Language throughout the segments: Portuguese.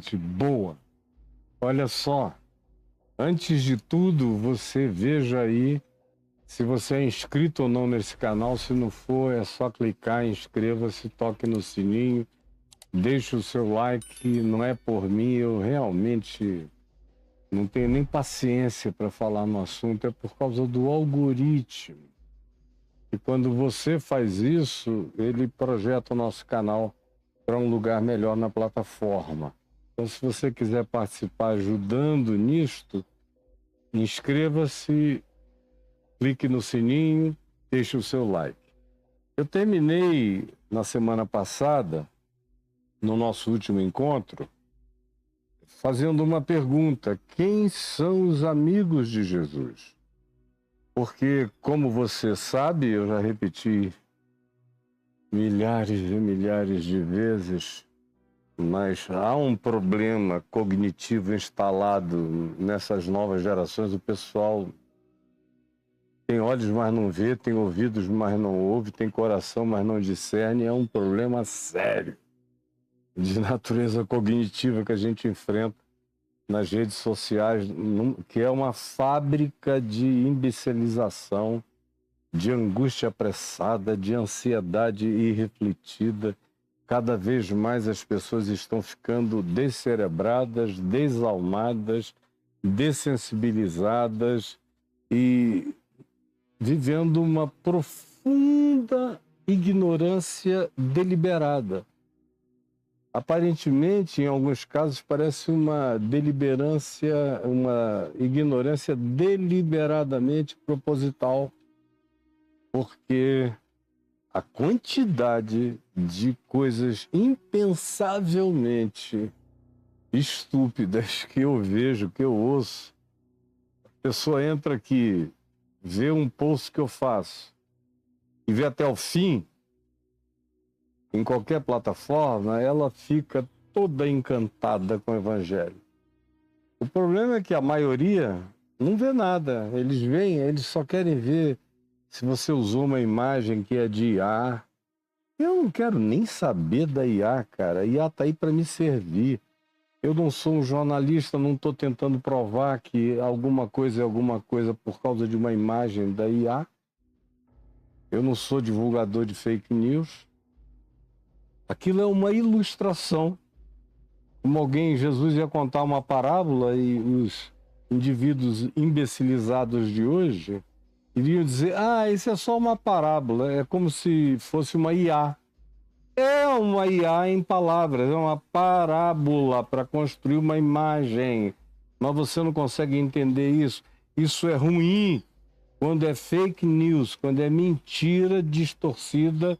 gente boa. Olha só, antes de tudo, você veja aí se você é inscrito ou não nesse canal. Se não for, é só clicar, inscreva-se, toque no sininho, deixe o seu like. Não é por mim, eu realmente não tenho nem paciência para falar no assunto, é por causa do algoritmo. E quando você faz isso, ele projeta o nosso canal para um lugar melhor na plataforma. Então, se você quiser participar ajudando nisto, inscreva-se, clique no sininho, deixe o seu like. Eu terminei na semana passada, no nosso último encontro, fazendo uma pergunta: quem são os amigos de Jesus? Porque, como você sabe, eu já repeti milhares e milhares de vezes, mas há um problema cognitivo instalado nessas novas gerações. O pessoal tem olhos, mas não vê, tem ouvidos, mas não ouve, tem coração, mas não discerne. É um problema sério de natureza cognitiva que a gente enfrenta nas redes sociais, que é uma fábrica de imbecilização, de angústia apressada, de ansiedade irrefletida. Cada vez mais as pessoas estão ficando descerebradas, desalmadas, dessensibilizadas e vivendo uma profunda ignorância deliberada. Aparentemente, em alguns casos, parece uma ignorância deliberadamente proposital, porque a quantidade de coisas impensavelmente estúpidas que eu vejo, que eu ouço, a pessoa entra aqui, vê um post que eu faço e vê até o fim, em qualquer plataforma, ela fica toda encantada com o Evangelho. O problema é que a maioria não vê nada. Eles só querem ver se você usou uma imagem que é de IA. Eu não quero nem saber da IA, cara. A IA está aí para me servir. Eu não sou um jornalista, não estou tentando provar que alguma coisa é alguma coisa por causa de uma imagem da IA. Eu não sou divulgador de fake news. Aquilo é uma ilustração. Como Jesus ia contar uma parábola e os indivíduos imbecilizados de hoje iriam dizer: isso é só uma parábola, é como se fosse uma IA. É uma IA em palavras, é uma parábola para construir uma imagem. Mas você não consegue entender isso. Isso é ruim quando é fake news, quando é mentira distorcida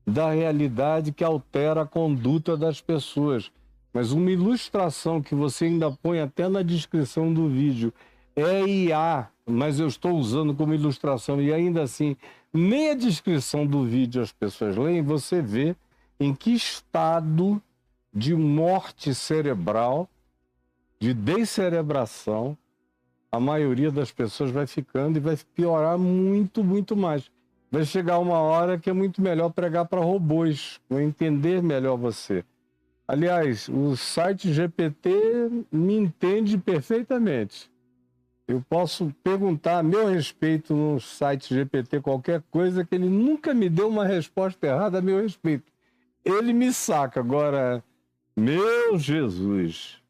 da realidade que altera a conduta das pessoas. Mas uma ilustração que você ainda põe até na descrição do vídeo é IA, mas eu estou usando como ilustração, e ainda assim, nem a descrição do vídeo as pessoas leem. Você vê em que estado de morte cerebral, de descerebração, a maioria das pessoas vai ficando, e vai piorar muito, muito mais. Vai chegar uma hora que é muito melhor pregar para robôs, vão entender melhor você. Aliás, o site GPT me entende perfeitamente. Eu posso perguntar a meu respeito no site GPT qualquer coisa, que ele nunca me deu uma resposta errada a meu respeito. Ele me saca. Agora, meu Jesus,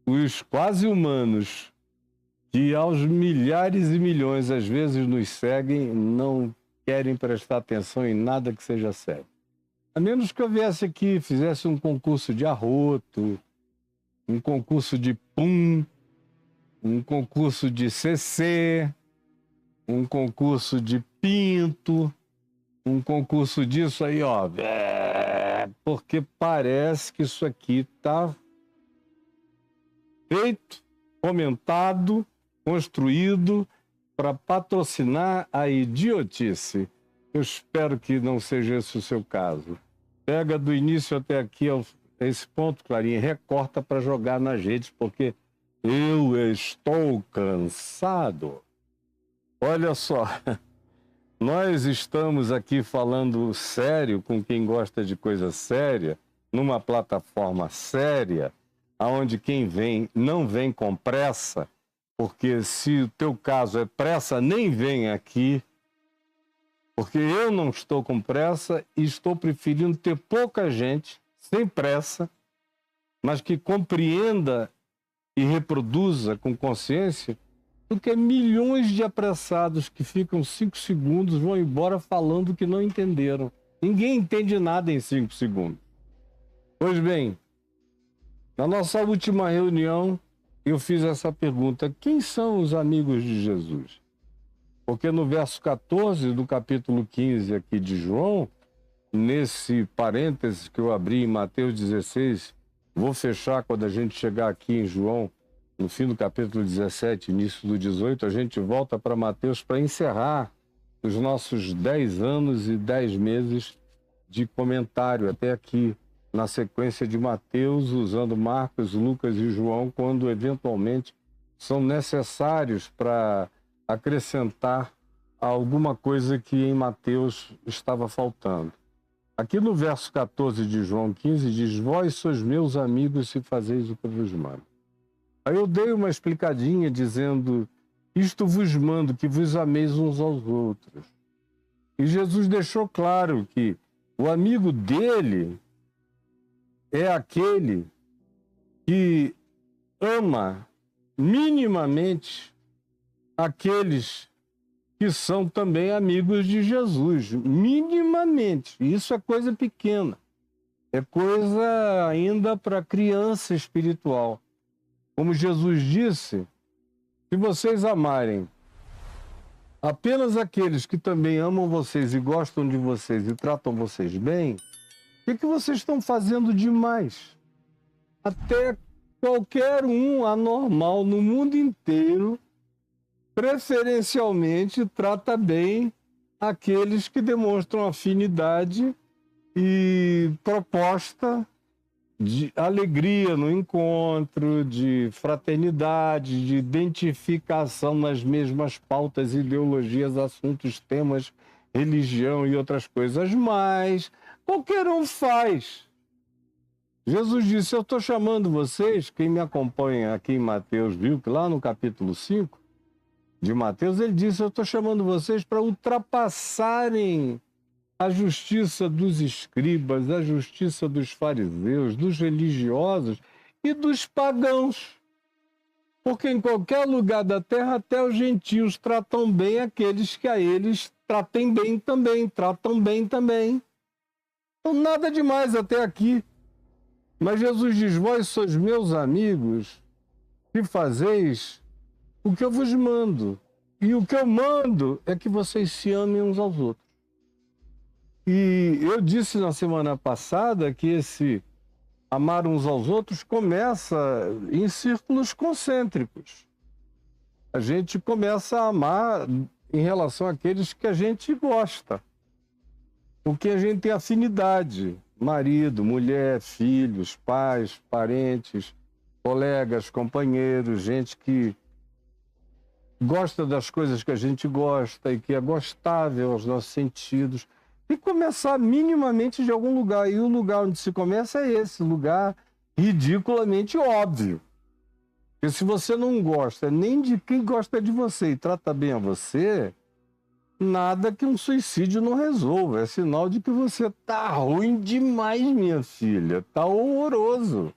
os quase humanos que aos milhares e milhões às vezes nos seguem não querem prestar atenção em nada que seja sério. A menos que eu viesse aqui, fizesse um concurso de arroto, um concurso de pum, um concurso de CC, um concurso de pinto, um concurso disso aí, ó. Porque parece que isso aqui tá feito, comentado, construído para patrocinar a idiotice. Eu espero que não seja esse o seu caso. Pega do início até aqui, esse ponto, Clarinha, recorta para jogar nas redes, porque eu estou cansado. Olha só, nós estamos aqui falando sério com quem gosta de coisa séria, numa plataforma séria, aonde quem vem não vem com pressa, porque se o teu caso é pressa, nem vem aqui, porque eu não estou com pressa e estou preferindo ter pouca gente, sem pressa, mas que compreenda e reproduza com consciência, do que milhões de apressados que ficam 5 segundos, vão embora falando que não entenderam. Ninguém entende nada em 5 segundos. Pois bem, na nossa última reunião, eu fiz essa pergunta: quem são os amigos de Jesus? Porque no verso 14 do capítulo 15 aqui de João, nesse parêntese que eu abri em Mateus 16, vou fechar quando a gente chegar aqui em João, no fim do capítulo 17, início do 18, a gente volta para Mateus para encerrar os nossos 10 anos e 10 meses de comentário até aqui, na sequência de Mateus, usando Marcos, Lucas e João, quando eventualmente são necessários para acrescentar alguma coisa que em Mateus estava faltando. Aqui no verso 14 de João 15 diz: vós sois meus amigos se fazeis o que vos mando. Aí eu dei uma explicadinha dizendo: isto vos mando, que vos ameis uns aos outros. E Jesus deixou claro que o amigo dele é aquele que ama minimamente aqueles que são também amigos de Jesus. Minimamente. Isso é coisa pequena. É coisa ainda para criança espiritual. Como Jesus disse, se vocês amarem apenas aqueles que também amam vocês e gostam de vocês e tratam vocês bem, o que vocês estão fazendo demais? Até qualquer um anormal no mundo inteiro, preferencialmente, trata bem aqueles que demonstram afinidade e proposta de alegria no encontro, de fraternidade, de identificação nas mesmas pautas, ideologias, assuntos, temas, religião e outras coisas mais. Qualquer um faz. Jesus disse: eu estou chamando vocês, quem me acompanha aqui em Mateus, viu que lá no capítulo 5 de Mateus, ele disse: eu estou chamando vocês para ultrapassarem a justiça dos escribas, a justiça dos fariseus, dos religiosos e dos pagãos. Porque em qualquer lugar da terra, até os gentios tratam bem aqueles que a eles tratam bem também. Então, nada demais até aqui. Mas Jesus diz: vós sois meus amigos, se fazeis o que eu vos mando. E o que eu mando é que vocês se amem uns aos outros. E eu disse na semana passada que esse amar uns aos outros começa em círculos concêntricos. A gente começa a amar em relação àqueles que a gente gosta, com quem a gente tem afinidade: marido, mulher, filhos, pais, parentes, colegas, companheiros, gente que gosta das coisas que a gente gosta e que é gostável aos nossos sentidos. E começar minimamente de algum lugar. E o lugar onde se começa é esse lugar ridiculamente óbvio. Porque se você não gosta nem de quem gosta de você e trata bem a você, nada que um suicídio não resolva. É sinal de que você tá ruim demais, minha filha. Tá horroroso.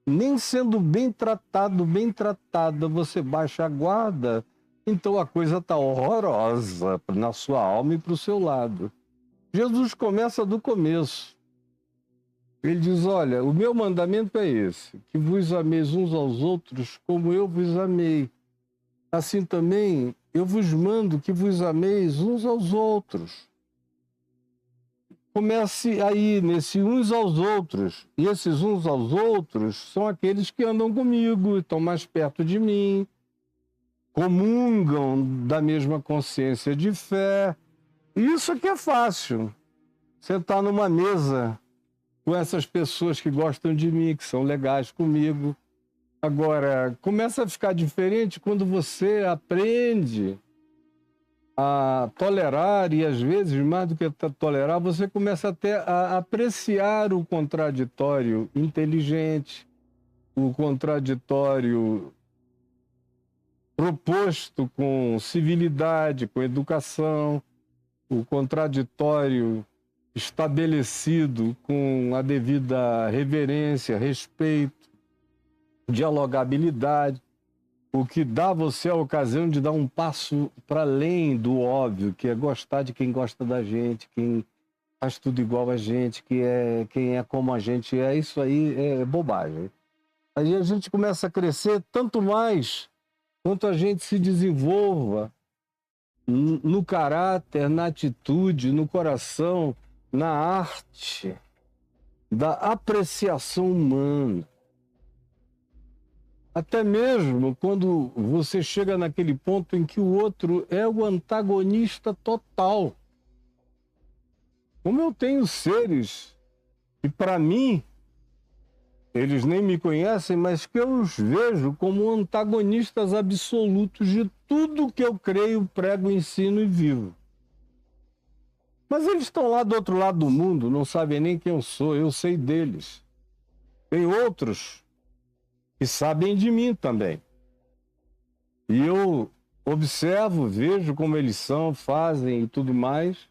Nem sendo bem tratado, bem tratada, você baixa a guarda, então a coisa tá horrorosa na sua alma e para o seu lado. Jesus começa do começo. Ele diz: olha, o meu mandamento é esse, que vos ameis uns aos outros como eu vos amei. Assim também eu vos mando que vos ameis uns aos outros. Comece aí nesse uns aos outros. E esses uns aos outros são aqueles que andam comigo, estão mais perto de mim, comungam da mesma consciência de fé. Isso aqui é fácil. Sentar numa mesa com essas pessoas que gostam de mim, que são legais comigo. Agora, começa a ficar diferente quando você aprende a tolerar, e às vezes, mais do que tolerar, você começa até a apreciar o contraditório inteligente o contraditório proposto com civilidade, com educação, o contraditório estabelecido com a devida reverência, respeito, dialogabilidade, o que dá a você a ocasião de dar um passo para além do óbvio, que é gostar de quem gosta da gente, quem faz tudo igual a gente, quem é como a gente é. Isso aí é bobagem. Aí a gente começa a crescer tanto mais quanto a gente se desenvolva no caráter, na atitude, no coração, na arte da apreciação humana. Até mesmo quando você chega naquele ponto em que o outro é o antagonista total. Como eu tenho seres que, para mim, eles nem me conhecem, mas que eu os vejo como antagonistas absolutos de tudo que eu creio, prego, ensino e vivo. Mas eles estão lá do outro lado do mundo, não sabem nem quem eu sou, eu sei deles. Tem outros que sabem de mim também. E eu observo, vejo como eles são, fazem e tudo mais.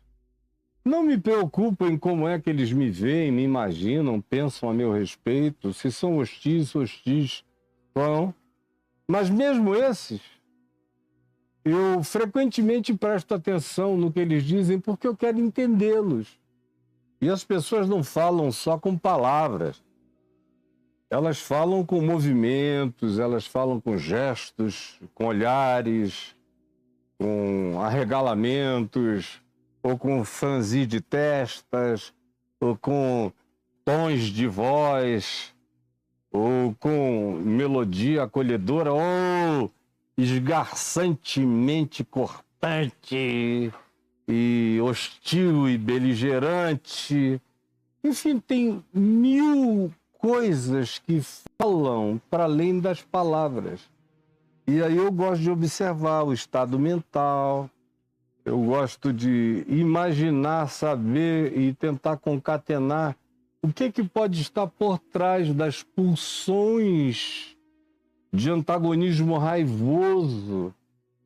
Não me preocupo em como é que eles me veem, me imaginam, pensam a meu respeito. Se são hostis são. Mas mesmo esses, eu frequentemente presto atenção no que eles dizem porque eu quero entendê-los. E as pessoas não falam só com palavras. Elas falam com movimentos, elas falam com gestos, com olhares, com arregalamentos, ou com franzir de testas, ou com tons de voz, ou com melodia acolhedora, ou esgarçantemente cortante e hostil e beligerante. Enfim, tem mil coisas que falam para além das palavras. E aí eu gosto de observar o estado mental, eu gosto de imaginar, saber e tentar concatenar o que pode estar por trás das pulsões de antagonismo raivoso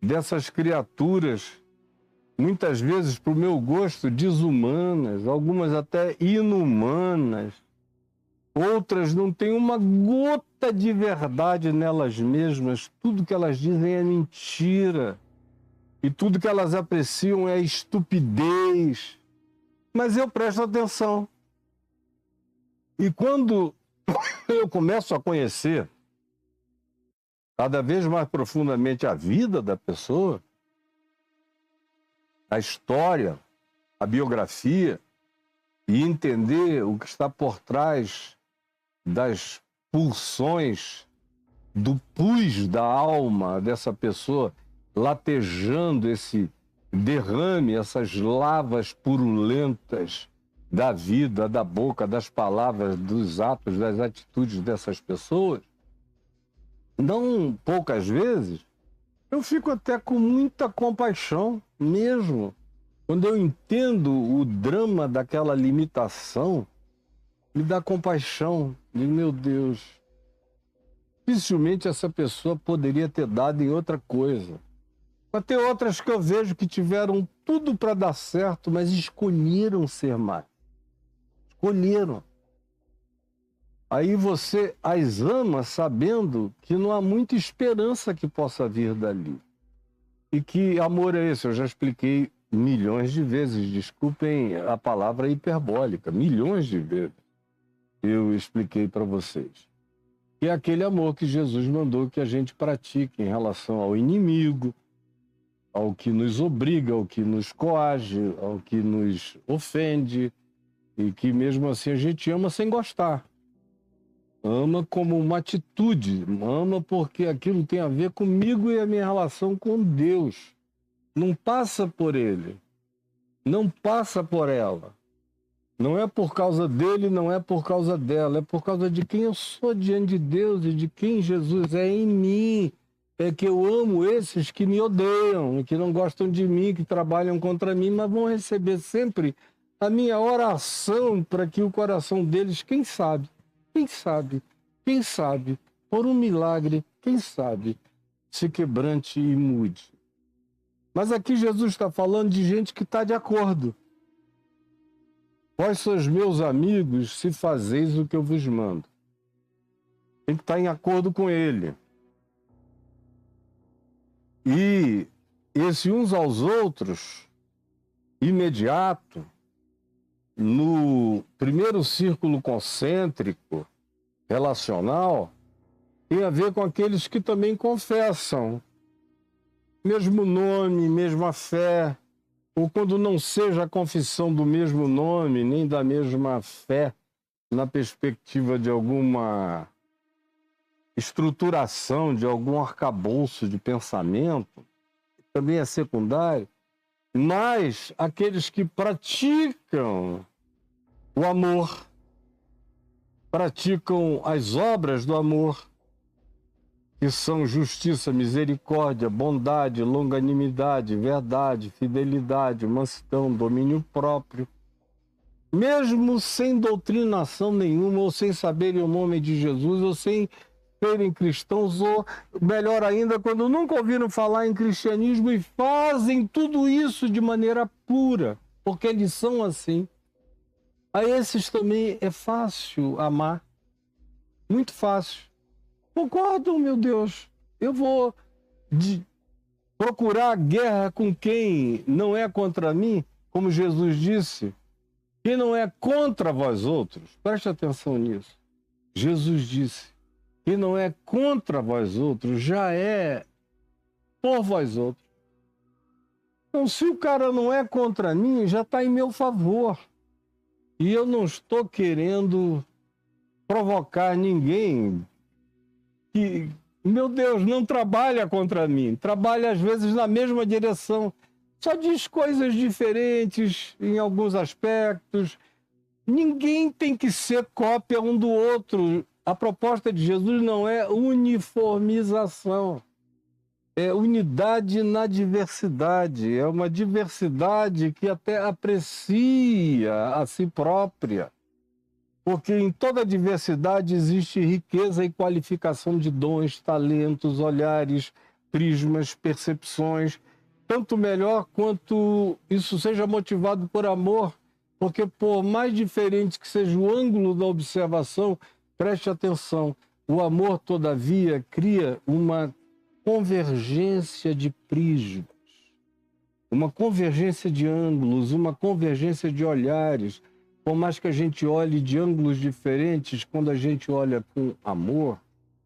dessas criaturas, muitas vezes, para o meu gosto, desumanas, algumas até inumanas. Outras não têm uma gota de verdade nelas mesmas. Tudo que elas dizem é mentira. E tudo que elas apreciam é estupidez. Mas eu presto atenção. E quando eu começo a conhecer cada vez mais profundamente a vida da pessoa, a história, a biografia, e entender o que está por trás das pulsões, do pus da alma dessa pessoa, latejando esse derrame, essas lavas purulentas da vida, da boca, das palavras, dos atos, das atitudes dessas pessoas, não poucas vezes, eu fico até com muita compaixão mesmo. Quando eu entendo o drama daquela limitação, me dá compaixão. Digo, meu Deus, dificilmente essa pessoa poderia ter dado em outra coisa. Mas tem outras que eu vejo que tiveram tudo para dar certo, mas escolheram ser mais. Escolheram. Aí você as ama sabendo que não há muita esperança que possa vir dali. E que amor é esse? Eu já expliquei milhões de vezes, desculpem a palavra hiperbólica, milhões de vezes eu expliquei para vocês. Que é aquele amor que Jesus mandou que a gente pratique em relação ao inimigo, ao que nos obriga, ao que nos coage, ao que nos ofende, e que mesmo assim a gente ama sem gostar. Ama como uma atitude, ama porque aquilo tem a ver comigo e a minha relação com Deus. Não passa por ele, não passa por ela. Não é por causa dele, não é por causa dela, é por causa de quem eu sou diante de Deus e de quem Jesus é em mim. É que eu amo esses que me odeiam, que não gostam de mim, que trabalham contra mim, mas vão receber sempre a minha oração para que o coração deles, quem sabe, por um milagre, quem sabe, se quebrante e mude. Mas aqui Jesus está falando de gente que está de acordo. Vós sois meus amigos, se fazeis o que eu vos mando. Tem que estar em acordo com ele. E esse uns aos outros, imediato, no primeiro círculo concêntrico, relacional, tem a ver com aqueles que também confessam. Mesmo nome, mesma fé, ou quando não seja a confissão do mesmo nome, nem da mesma fé, na perspectiva de alguma estruturação, de algum arcabouço de pensamento, também é secundário, mas aqueles que praticam o amor, praticam as obras do amor, que são justiça, misericórdia, bondade, longanimidade, verdade, fidelidade, mansidão, domínio próprio, mesmo sem doutrinação nenhuma, ou sem saberem o nome de Jesus, ou sem serem cristãos, ou melhor ainda, quando nunca ouviram falar em cristianismo e fazem tudo isso de maneira pura, porque eles são assim. A esses também é fácil amar, muito fácil. Concordo, meu Deus. Eu vou procurar guerra com quem não é contra mim, como Jesus disse. Quem não é contra vós outros, preste atenção nisso. Jesus disse, quem não é contra vós outros, já é por vós outros. Então, se o cara não é contra mim, já está em meu favor. E eu não estou querendo provocar ninguém que, meu Deus, não trabalha contra mim, trabalha às vezes na mesma direção, só diz coisas diferentes em alguns aspectos. Ninguém tem que ser cópia um do outro. A proposta de Jesus não é uniformização, é unidade na diversidade, é uma diversidade que até aprecia a si própria. Porque em toda diversidade existe riqueza e qualificação de dons, talentos, olhares, prismas, percepções, tanto melhor quanto isso seja motivado por amor, porque por mais diferente que seja o ângulo da observação, preste atenção, o amor, todavia, cria uma convergência de prismas, uma convergência de ângulos, uma convergência de olhares. Por mais que a gente olhe de ângulos diferentes, quando a gente olha com amor,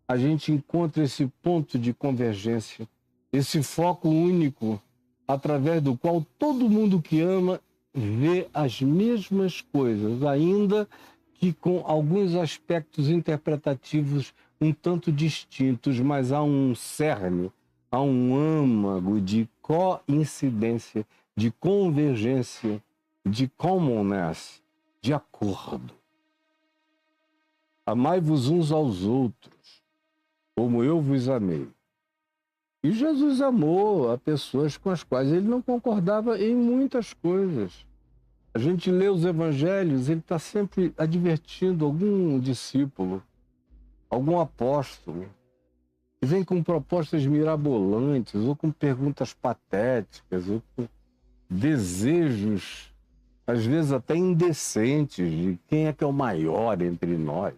a gente encontra esse ponto de convergência, esse foco único, através do qual todo mundo que ama vê as mesmas coisas, ainda que com alguns aspectos interpretativos um tanto distintos, mas há um cerne, há um âmago de coincidência, de convergência, de commonness, de acordo. Amai-vos uns aos outros, como eu vos amei. E Jesus amou a pessoas com as quais ele não concordava em muitas coisas. A gente lê os evangelhos, ele está sempre advertindo algum discípulo, algum apóstolo, que vem com propostas mirabolantes, ou com perguntas patéticas, ou com desejos às vezes até indecentes, de quem é que é o maior entre nós,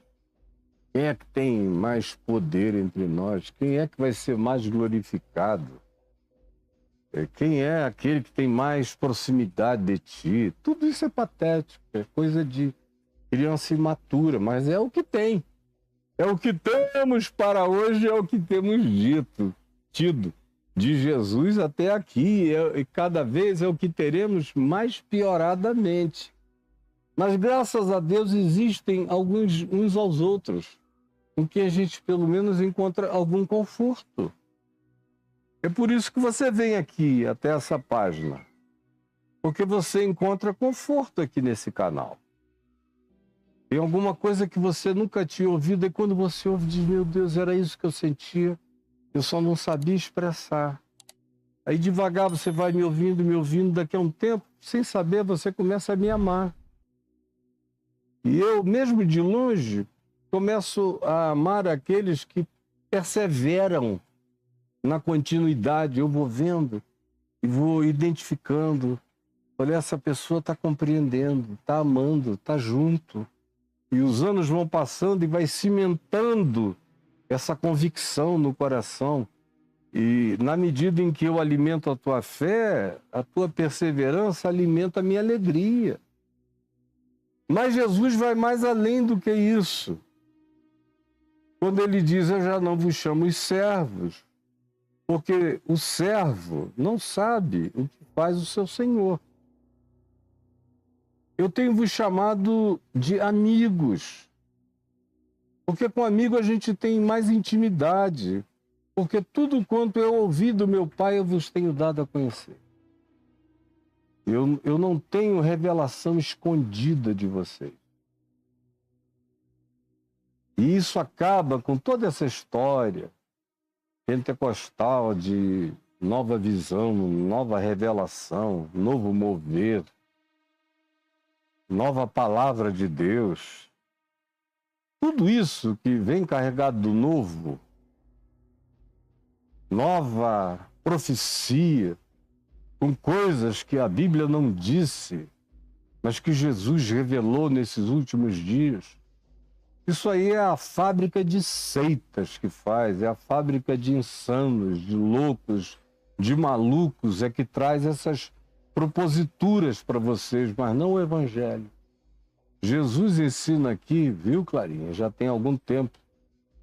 quem é que tem mais poder entre nós, quem é que vai ser mais glorificado, quem é aquele que tem mais proximidade de ti. Tudo isso é patético, é coisa de criança imatura, mas é o que tem. É o que temos para hoje, é o que temos tido de Jesus até aqui, e cada vez é o que teremos mais pioradamente. Mas graças a Deus existem alguns uns aos outros, em que a gente pelo menos encontra algum conforto. É por isso que você vem aqui até essa página, porque você encontra conforto aqui nesse canal. Tem alguma coisa que você nunca tinha ouvido, e quando você ouve, diz, meu Deus, era isso que eu sentia, eu só não sabia expressar. Aí devagar você vai me ouvindo, daqui a um tempo, sem saber, você começa a me amar. E eu, mesmo de longe, começo a amar aqueles que perseveram na continuidade. Eu vou vendo e vou identificando. Olha, essa pessoa está compreendendo, está amando, está junto. E os anos vão passando e vai cimentando essa convicção no coração. E na medida em que eu alimento a tua fé, a tua perseverança alimenta a minha alegria. Mas Jesus vai mais além do que isso. Quando ele diz, eu já não vos chamo os servos, porque o servo não sabe o que faz o seu senhor. Eu tenho vos chamado de amigos, porque com amigo a gente tem mais intimidade, porque tudo quanto eu ouvi do meu Pai eu vos tenho dado a conhecer. Eu não tenho revelação escondida de vocês. E isso acaba com toda essa história pentecostal de nova visão, nova revelação, novo mover, nova palavra de Deus. Tudo isso que vem carregado do novo, nova profecia, com coisas que a Bíblia não disse, mas que Jesus revelou nesses últimos dias. Isso aí é a fábrica de seitas que faz, é a fábrica de insanos, de loucos, de malucos, é que traz essas proposituras para vocês, mas não o Evangelho. Jesus ensina aqui, viu, Clarinha? Já tem algum tempo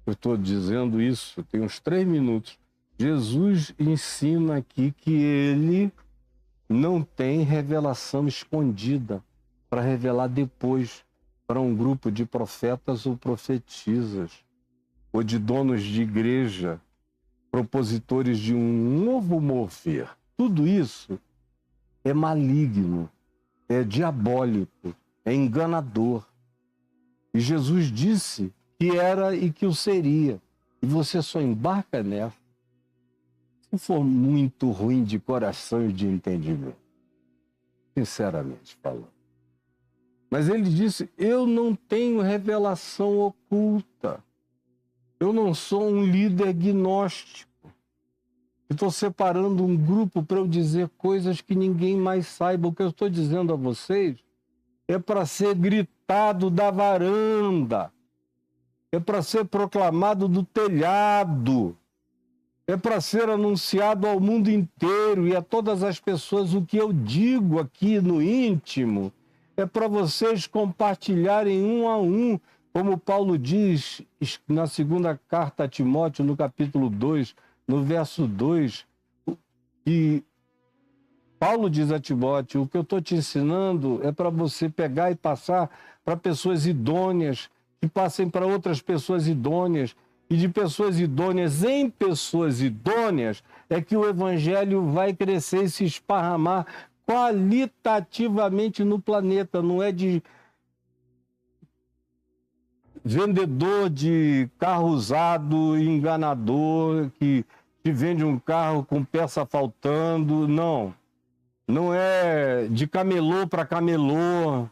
que eu estou dizendo isso, tem uns 3 minutos. Jesus ensina aqui que ele não tem revelação escondida para revelar depois para um grupo de profetas ou profetisas, ou de donos de igreja, propositores de um novo mover. Tudo isso é maligno, é diabólico, é enganador. E Jesus disse que era e que o seria. E você só embarca nessa se for muito ruim de coração e de entendimento. Sinceramente falando. Mas ele disse, eu não tenho revelação oculta. Eu não sou um líder gnóstico. Estou separando um grupo para eu dizer coisas que ninguém mais saiba. O que eu estou dizendo a vocês é para ser gritado da varanda. É para ser proclamado do telhado. É para ser anunciado ao mundo inteiro e a todas as pessoas o que eu digo aqui no íntimo. É para vocês compartilharem um a um, como Paulo diz na segunda carta a Timóteo, no capítulo 2, no verso 2, que Paulo diz a Timóteo, o que eu estou te ensinando é para você pegar e passar para pessoas idôneas, que passem para outras pessoas idôneas, e de pessoas idôneas em pessoas idôneas, é que o Evangelho vai crescer e se esparramar qualitativamente no planeta, não é de vendedor de carro usado, enganador, que te vende um carro com peça faltando, não. Não é de camelô para camelô,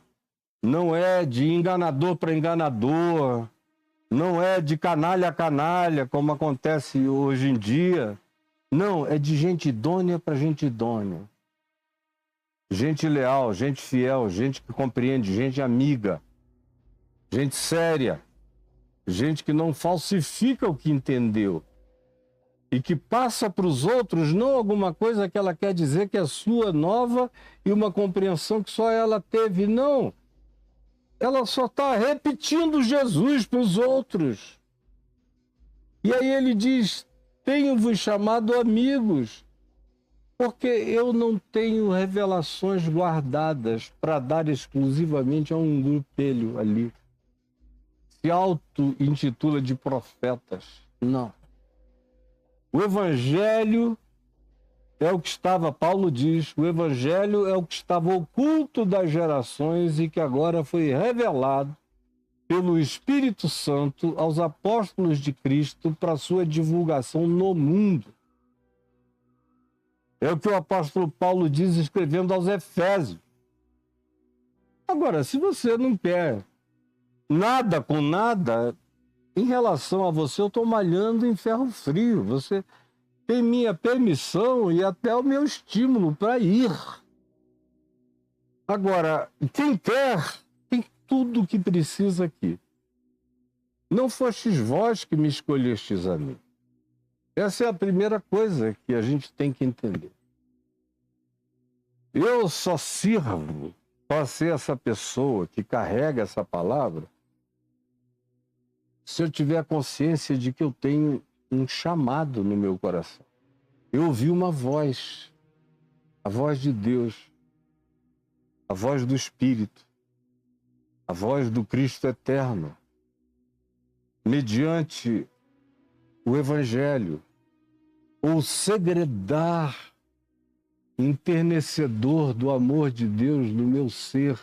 não é de enganador para enganador, não é de canalha a canalha, como acontece hoje em dia. Não, é de gente idônea para gente idônea. Gente leal, gente fiel, gente que compreende, gente amiga, gente séria, gente que não falsifica o que entendeu e que passa para os outros não alguma coisa que ela quer dizer que é sua, nova, e uma compreensão que só ela teve, não. Ela só está repetindo Jesus para os outros. E aí ele diz, tenho-vos chamado amigos, porque eu não tenho revelações guardadas para dar exclusivamente a um grupelho ali. Se auto-intitula de profetas. Não. O Evangelho é o que estava, Paulo diz, o Evangelho é o que estava oculto das gerações e que agora foi revelado pelo Espírito Santo aos apóstolos de Cristo para sua divulgação no mundo. É o que o apóstolo Paulo diz escrevendo aos Efésios. Agora, se você não quer nada com nada, em relação a você, eu estou malhando em ferro frio. Você tem minha permissão e até o meu estímulo para ir. Agora, quem quer, tem tudo o que precisa aqui. Não fostes vós que me escolhestes a mim. Essa é a primeira coisa que a gente tem que entender. Eu só sirvo para ser essa pessoa que carrega essa palavra se eu tiver a consciência de que eu tenho um chamado no meu coração. Eu ouvi uma voz, a voz de Deus, a voz do Espírito, a voz do Cristo eterno, mediante o Evangelho, ou segredar enternecedor do amor de Deus no meu ser,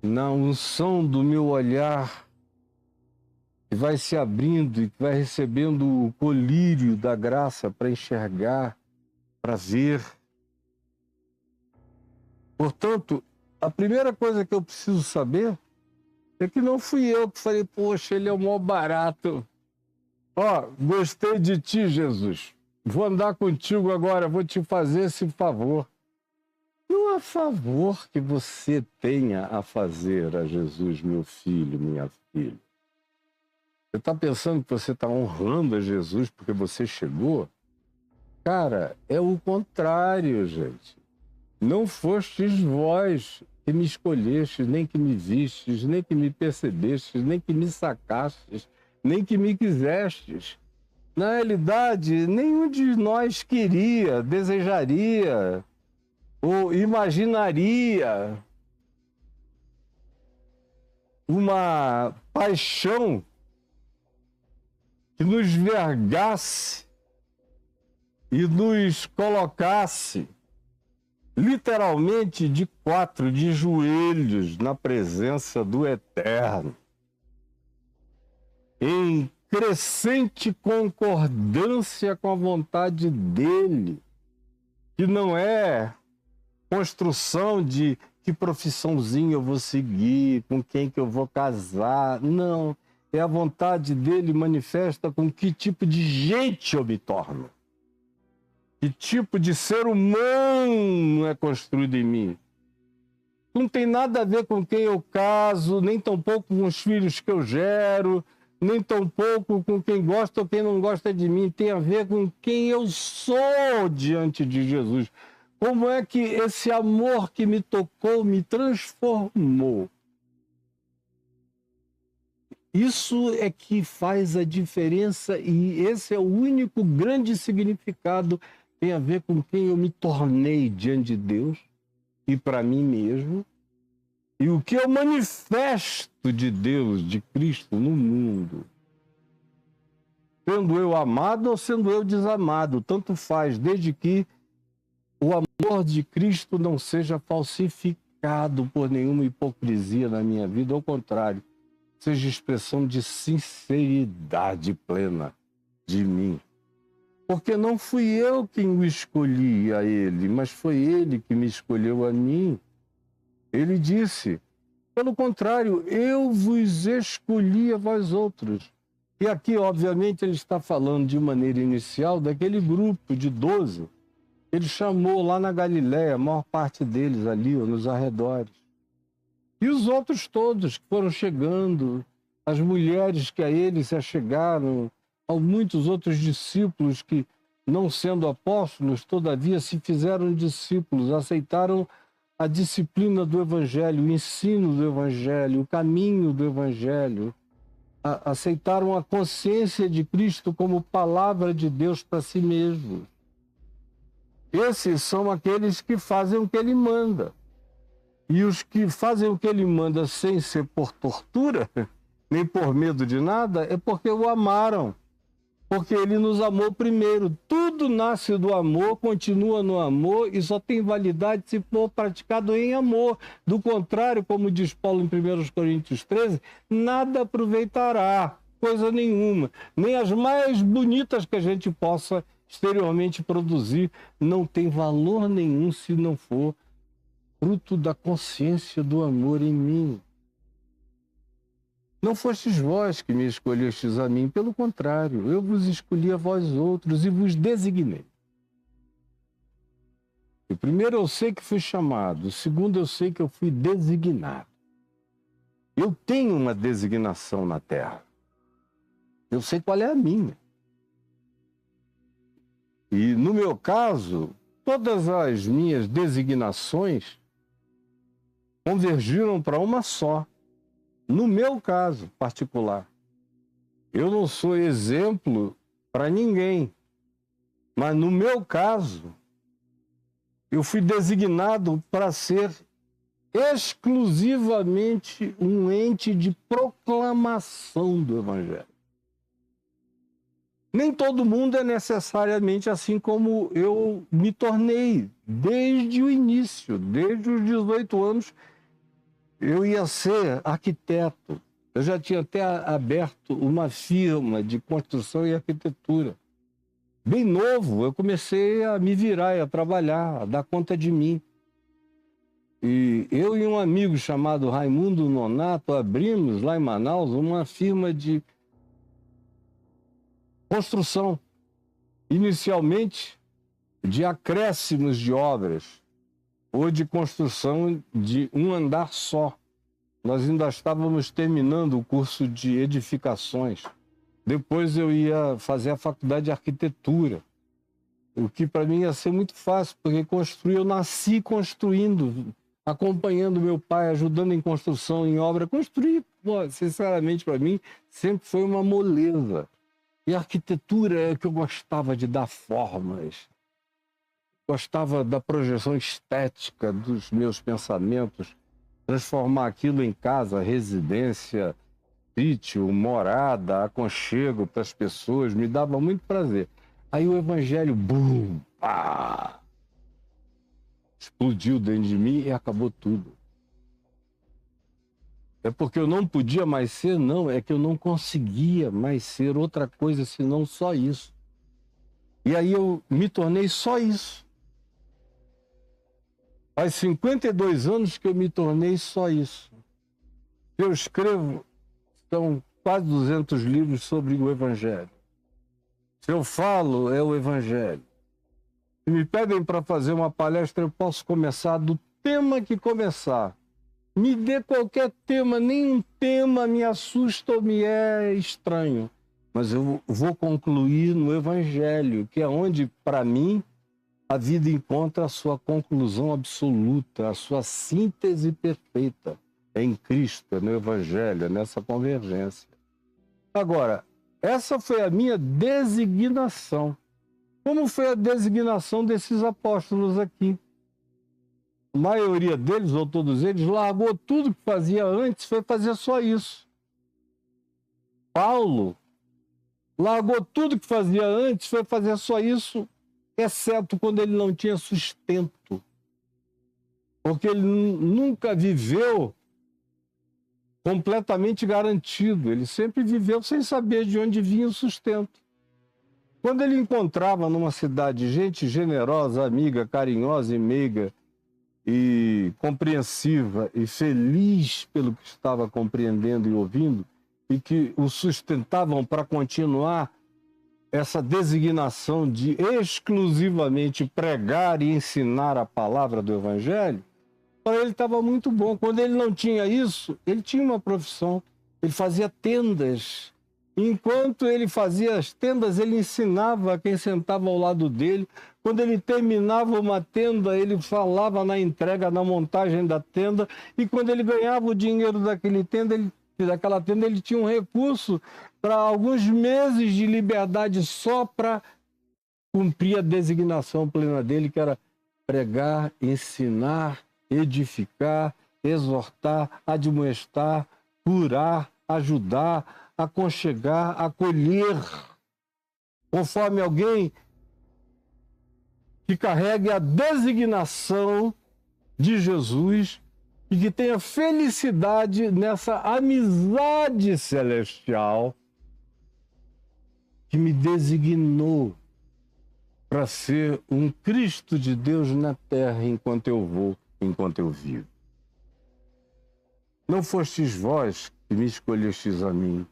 na unção do meu olhar, que vai se abrindo e que vai recebendo o colírio da graça para enxergar, para ver. Portanto, a primeira coisa que eu preciso saber é que não fui eu que falei, poxa, ele é o maior barato. Ó, gostei de ti, Jesus. Vou andar contigo agora, vou te fazer esse favor. Não há favor que você tenha a fazer a Jesus, meu filho, minha filha. Você está pensando que você está honrando a Jesus porque você chegou? Cara, é o contrário, gente. Não fostes vós que me escolhestes, nem que me vistes, nem que me percebestes, nem que me sacastes, nem que me quisestes. Na realidade, nenhum de nós queria, desejaria ou imaginaria uma paixão que nos vergasse e nos colocasse literalmente de quatro, de joelhos na presença do Eterno, em crescente concordância com a vontade dele, que não é construção de que profissãozinha eu vou seguir, com quem que eu vou casar, não, é a vontade dele manifesta com que tipo de gente eu me torno. Que tipo de ser humano é construído em mim? Não tem nada a ver com quem eu caso, nem tampouco com os filhos que eu gero, nem tampouco com quem gosta ou quem não gosta de mim. Tem a ver com quem eu sou diante de Jesus. Como é que esse amor que me tocou me transformou? Isso é que faz a diferença e esse é o único grande significado. Tem a ver com quem eu me tornei diante de Deus e para mim mesmo, e o que eu manifesto de Deus, de Cristo no mundo. Sendo eu amado ou sendo eu desamado, tanto faz, desde que o amor de Cristo não seja falsificado por nenhuma hipocrisia na minha vida, ao contrário, seja expressão de sinceridade plena de mim. Porque não fui eu quem o escolhi a ele, mas foi ele que me escolheu a mim. Ele disse, pelo contrário, eu vos escolhi a vós outros. E aqui, obviamente, ele está falando de maneira inicial daquele grupo de 12. Ele chamou lá na Galiléia, a maior parte deles ali, nos arredores. E os outros todos que foram chegando, as mulheres que a ele se achegaram, há muitos outros discípulos que, não sendo apóstolos, todavia se fizeram discípulos, aceitaram a disciplina do Evangelho, o ensino do Evangelho, o caminho do Evangelho, aceitaram a consciência de Cristo como palavra de Deus para si mesmos. Esses são aqueles que fazem o que ele manda. E os que fazem o que ele manda sem ser por tortura, nem por medo de nada, é porque o amaram. Porque ele nos amou primeiro. Tudo nasce do amor, continua no amor e só tem validade se for praticado em amor. Do contrário, como diz Paulo em 1 Coríntios 13, nada aproveitará, coisa nenhuma. Nem as mais bonitas que a gente possa exteriormente produzir não tem valor nenhum se não for fruto da consciência do amor em mim. Não fostes vós que me escolhestes a mim, pelo contrário, eu vos escolhi a vós outros e vos designei. O primeiro eu sei que fui chamado, o segundo eu sei que eu fui designado. Eu tenho uma designação na terra. Eu sei qual é a minha. E no meu caso, todas as minhas designações convergiram para uma só. No meu caso particular, eu não sou exemplo para ninguém, mas no meu caso, eu fui designado para ser exclusivamente um ente de proclamação do Evangelho. Nem todo mundo é necessariamente assim como eu me tornei desde o início, desde os 18 anos. Eu ia ser arquiteto. Eu já tinha até aberto uma firma de construção e arquitetura. Bem novo, eu comecei a me virar, a trabalhar, a dar conta de mim. E eu e um amigo chamado Raimundo Nonato abrimos lá em Manaus uma firma de construção, inicialmente de acréscimos de obras, ou de construção de um andar só. Nós ainda estávamos terminando o curso de edificações. Depois eu ia fazer a faculdade de arquitetura, o que para mim ia ser muito fácil, porque construir, eu nasci construindo, acompanhando meu pai, ajudando em construção, em obra. Construir, sinceramente, para mim, sempre foi uma moleza. E a arquitetura é que eu gostava de dar formas, gostava da projeção estética dos meus pensamentos, transformar aquilo em casa, residência, sítio, morada, aconchego para as pessoas, me dava muito prazer. Aí o Evangelho, bum, pá, explodiu dentro de mim e acabou tudo. É porque eu não podia mais ser, não, é que eu não conseguia mais ser outra coisa senão só isso. E aí eu me tornei só isso. Faz 52 anos que eu me tornei só isso. Eu escrevo, são quase 200 livros sobre o Evangelho. Se eu falo, é o Evangelho. Se me pedem para fazer uma palestra, eu posso começar do tema que começar. Me dê qualquer tema, nenhum tema me assusta ou me é estranho. Mas eu vou concluir no Evangelho, que é onde, para mim, a vida encontra a sua conclusão absoluta, a sua síntese perfeita. É em Cristo, é no Evangelho, é nessa convergência. Agora, essa foi a minha designação. Como foi a designação desses apóstolos aqui? A maioria deles, ou todos eles, largou tudo que fazia antes, foi fazer só isso. Paulo largou tudo que fazia antes, foi fazer só isso, exceto quando ele não tinha sustento. Porque ele nunca viveu completamente garantido. Ele sempre viveu sem saber de onde vinha o sustento. Quando ele encontrava numa cidade gente generosa, amiga, carinhosa e meiga, e compreensiva e feliz pelo que estava compreendendo e ouvindo, e que o sustentavam para continuar essa designação de exclusivamente pregar e ensinar a palavra do Evangelho, para ele estava muito bom. Quando ele não tinha isso, ele tinha uma profissão, ele fazia tendas. Enquanto ele fazia as tendas, ele ensinava a quem sentava ao lado dele. Quando ele terminava uma tenda, ele falava na entrega, na montagem da tenda. E quando ele ganhava o dinheiro daquela tenda, ele tinha um recurso para alguns meses de liberdade só para cumprir a designação plena dele, que era pregar, ensinar, edificar, exortar, admoestar, curar, ajudar, aconchegar, acolher, conforme alguém que carregue a designação de Jesus e que tenha felicidade nessa amizade celestial que me designou para ser um Cristo de Deus na terra enquanto eu vou, enquanto eu vivo. Não fostes vós que que me escolhestes a mim.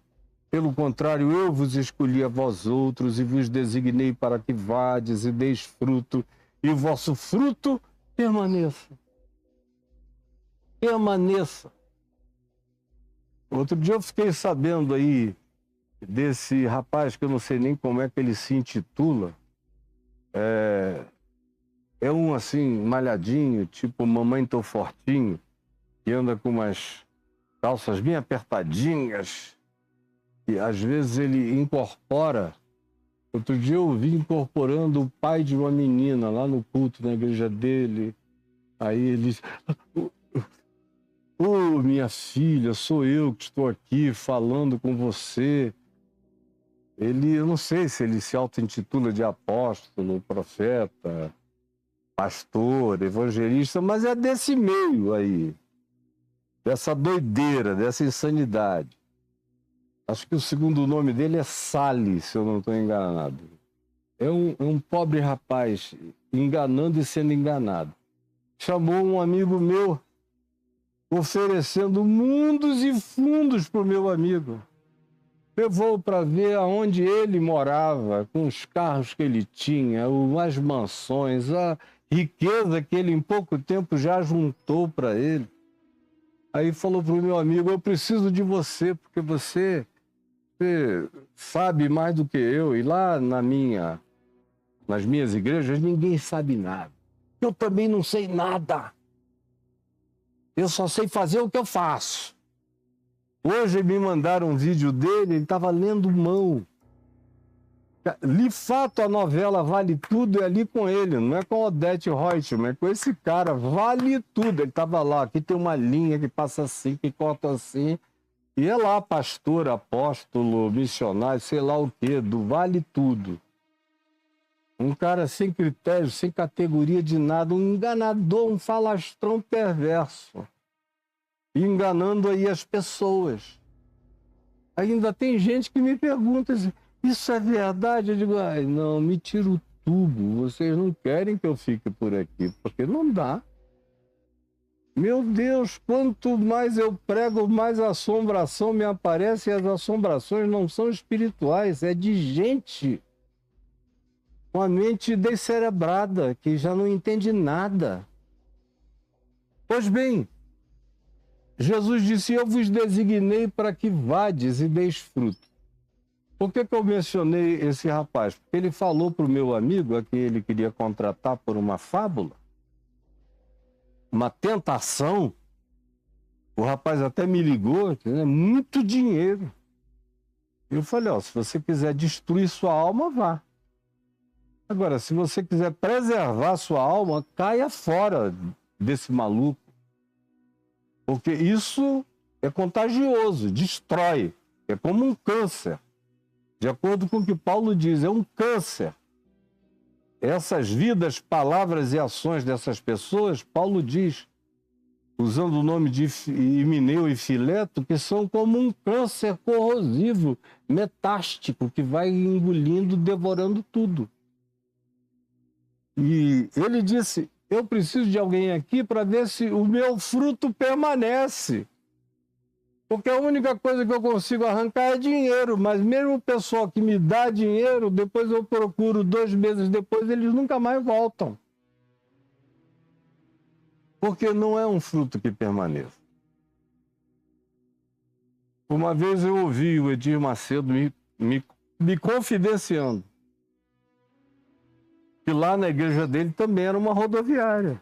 Pelo contrário, eu vos escolhi a vós outros e vos designei para que vades e deis fruto, e o vosso fruto permaneça. Permaneça. Outro dia eu fiquei sabendo aí desse rapaz, que eu não sei nem como é que ele se intitula. É um assim, malhadinho, tipo Mamãe Tô Fortinho, que anda com umas calças bem apertadinhas, e às vezes ele incorpora. Outro dia eu vi incorporando o pai de uma menina lá no culto, na igreja dele. Aí ele disse: "Ô, minha filha, sou eu que estou aqui falando com você." Eu não sei se ele se auto-intitula de apóstolo, profeta, pastor, evangelista, mas é desse meio aí, dessa doideira, dessa insanidade. Acho que o segundo nome dele é Sali, se eu não estou enganado. É um pobre rapaz enganando e sendo enganado. Chamou um amigo meu, oferecendo mundos e fundos para o meu amigo. Levou para ver aonde ele morava, com os carros que ele tinha, as mansões, a riqueza que ele em pouco tempo já juntou para ele. Aí falou para o meu amigo: eu preciso de você, porque você sabe mais do que eu. E lá nas minhas igrejas ninguém sabe nada. Eu também não sei nada. Eu só sei fazer o que eu faço. Hoje me mandaram um vídeo dele, ele estava lendo mão. Li fato a novela Vale Tudo, é ali com ele, não é com Odete Reutemann, é com esse cara, Vale Tudo. Ele estava lá, aqui tem uma linha que passa assim, que corta assim. E é lá, pastor, apóstolo, missionário, sei lá o quê, do Vale Tudo. Um cara sem critério, sem categoria de nada, um enganador, um falastrão perverso. Enganando aí as pessoas. Ainda tem gente que me pergunta assim: isso é verdade? Eu digo: ai, não, me tira o tubo, vocês não querem que eu fique por aqui, porque não dá. Meu Deus, quanto mais eu prego, mais assombração me aparece, e as assombrações não são espirituais, é de gente com a mente descerebrada, que já não entende nada. Pois bem, Jesus disse: eu vos designei para que vades e deis fruto. Por que eu mencionei esse rapaz? Porque ele falou para o meu amigo, a quem ele queria contratar por uma fábula, uma tentação. O rapaz até me ligou, né? Muito dinheiro. Eu falei: ó, se você quiser destruir sua alma, vá. Agora, se você quiser preservar sua alma, caia fora desse maluco. Porque isso é contagioso, destrói. É como um câncer. De acordo com o que Paulo diz, é um câncer. Essas vidas, palavras e ações dessas pessoas, Paulo diz, usando o nome de Himeneu e Fileto, que são como um câncer corrosivo, metástico, que vai engolindo, devorando tudo. E ele disse: eu preciso de alguém aqui para ver se o meu fruto permanece. Porque a única coisa que eu consigo arrancar é dinheiro, mas mesmo o pessoal que me dá dinheiro, depois eu procuro 2 meses depois, eles nunca mais voltam. Porque não é um fruto que permaneça. Uma vez eu ouvi o Edir Macedo me confidenciando que lá na igreja dele também era uma rodoviária.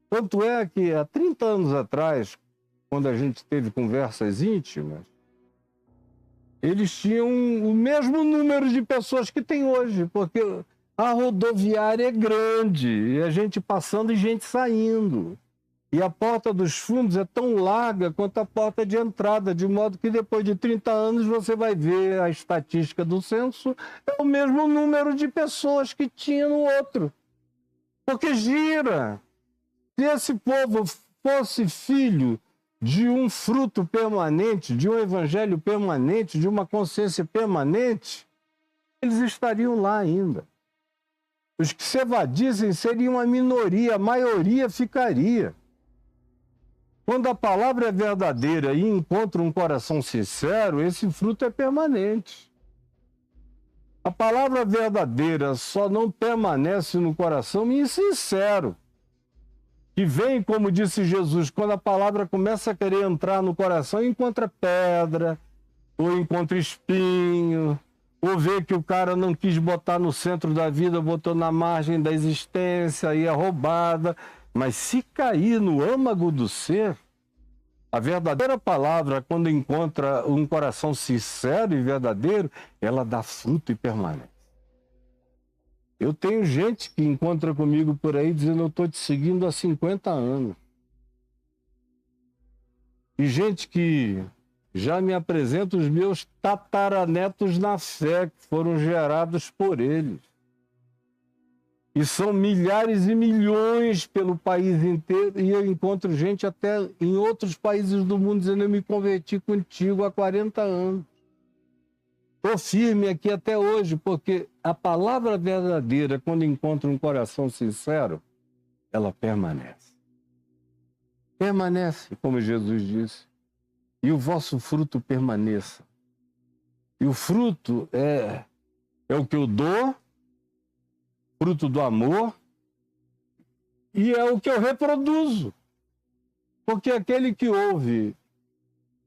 Tanto é que há 30 anos atrás, quando a gente teve conversas íntimas, eles tinham o mesmo número de pessoas que tem hoje, porque a rodoviária é grande, e a gente passando e gente saindo. E a porta dos fundos é tão larga quanto a porta de entrada, de modo que depois de 30 anos você vai ver a estatística do censo, é o mesmo número de pessoas que tinha no outro. Porque gira. Se esse povo fosse filho de um fruto permanente, de um evangelho permanente, de uma consciência permanente, eles estariam lá ainda. Os que se evadissem seriam a minoria, a maioria ficaria. Quando a palavra é verdadeira e encontra um coração sincero, esse fruto é permanente. A palavra verdadeira só não permanece no coração insincero. Que vem, como disse Jesus, quando a palavra começa a querer entrar no coração, encontra pedra, ou encontra espinho, ou vê que o cara não quis botar no centro da vida, botou na margem da existência, aí é roubada. Mas se cair no âmago do ser, a verdadeira palavra, quando encontra um coração sincero e verdadeiro, ela dá fruto e permanece. Eu tenho gente que encontra comigo por aí dizendo: eu estou te seguindo há 50 anos. E gente que já me apresenta os meus tataranetos na fé, que foram gerados por eles. E são milhares e milhões pelo país inteiro. E eu encontro gente até em outros países do mundo dizendo: eu me converti contigo há 40 anos. Estou firme aqui até hoje, porque a palavra verdadeira, quando encontra um coração sincero, ela permanece. Permanece, como Jesus disse. E o vosso fruto permaneça. E o fruto é o que eu dou, fruto do amor, e é o que eu reproduzo. Porque aquele que ouve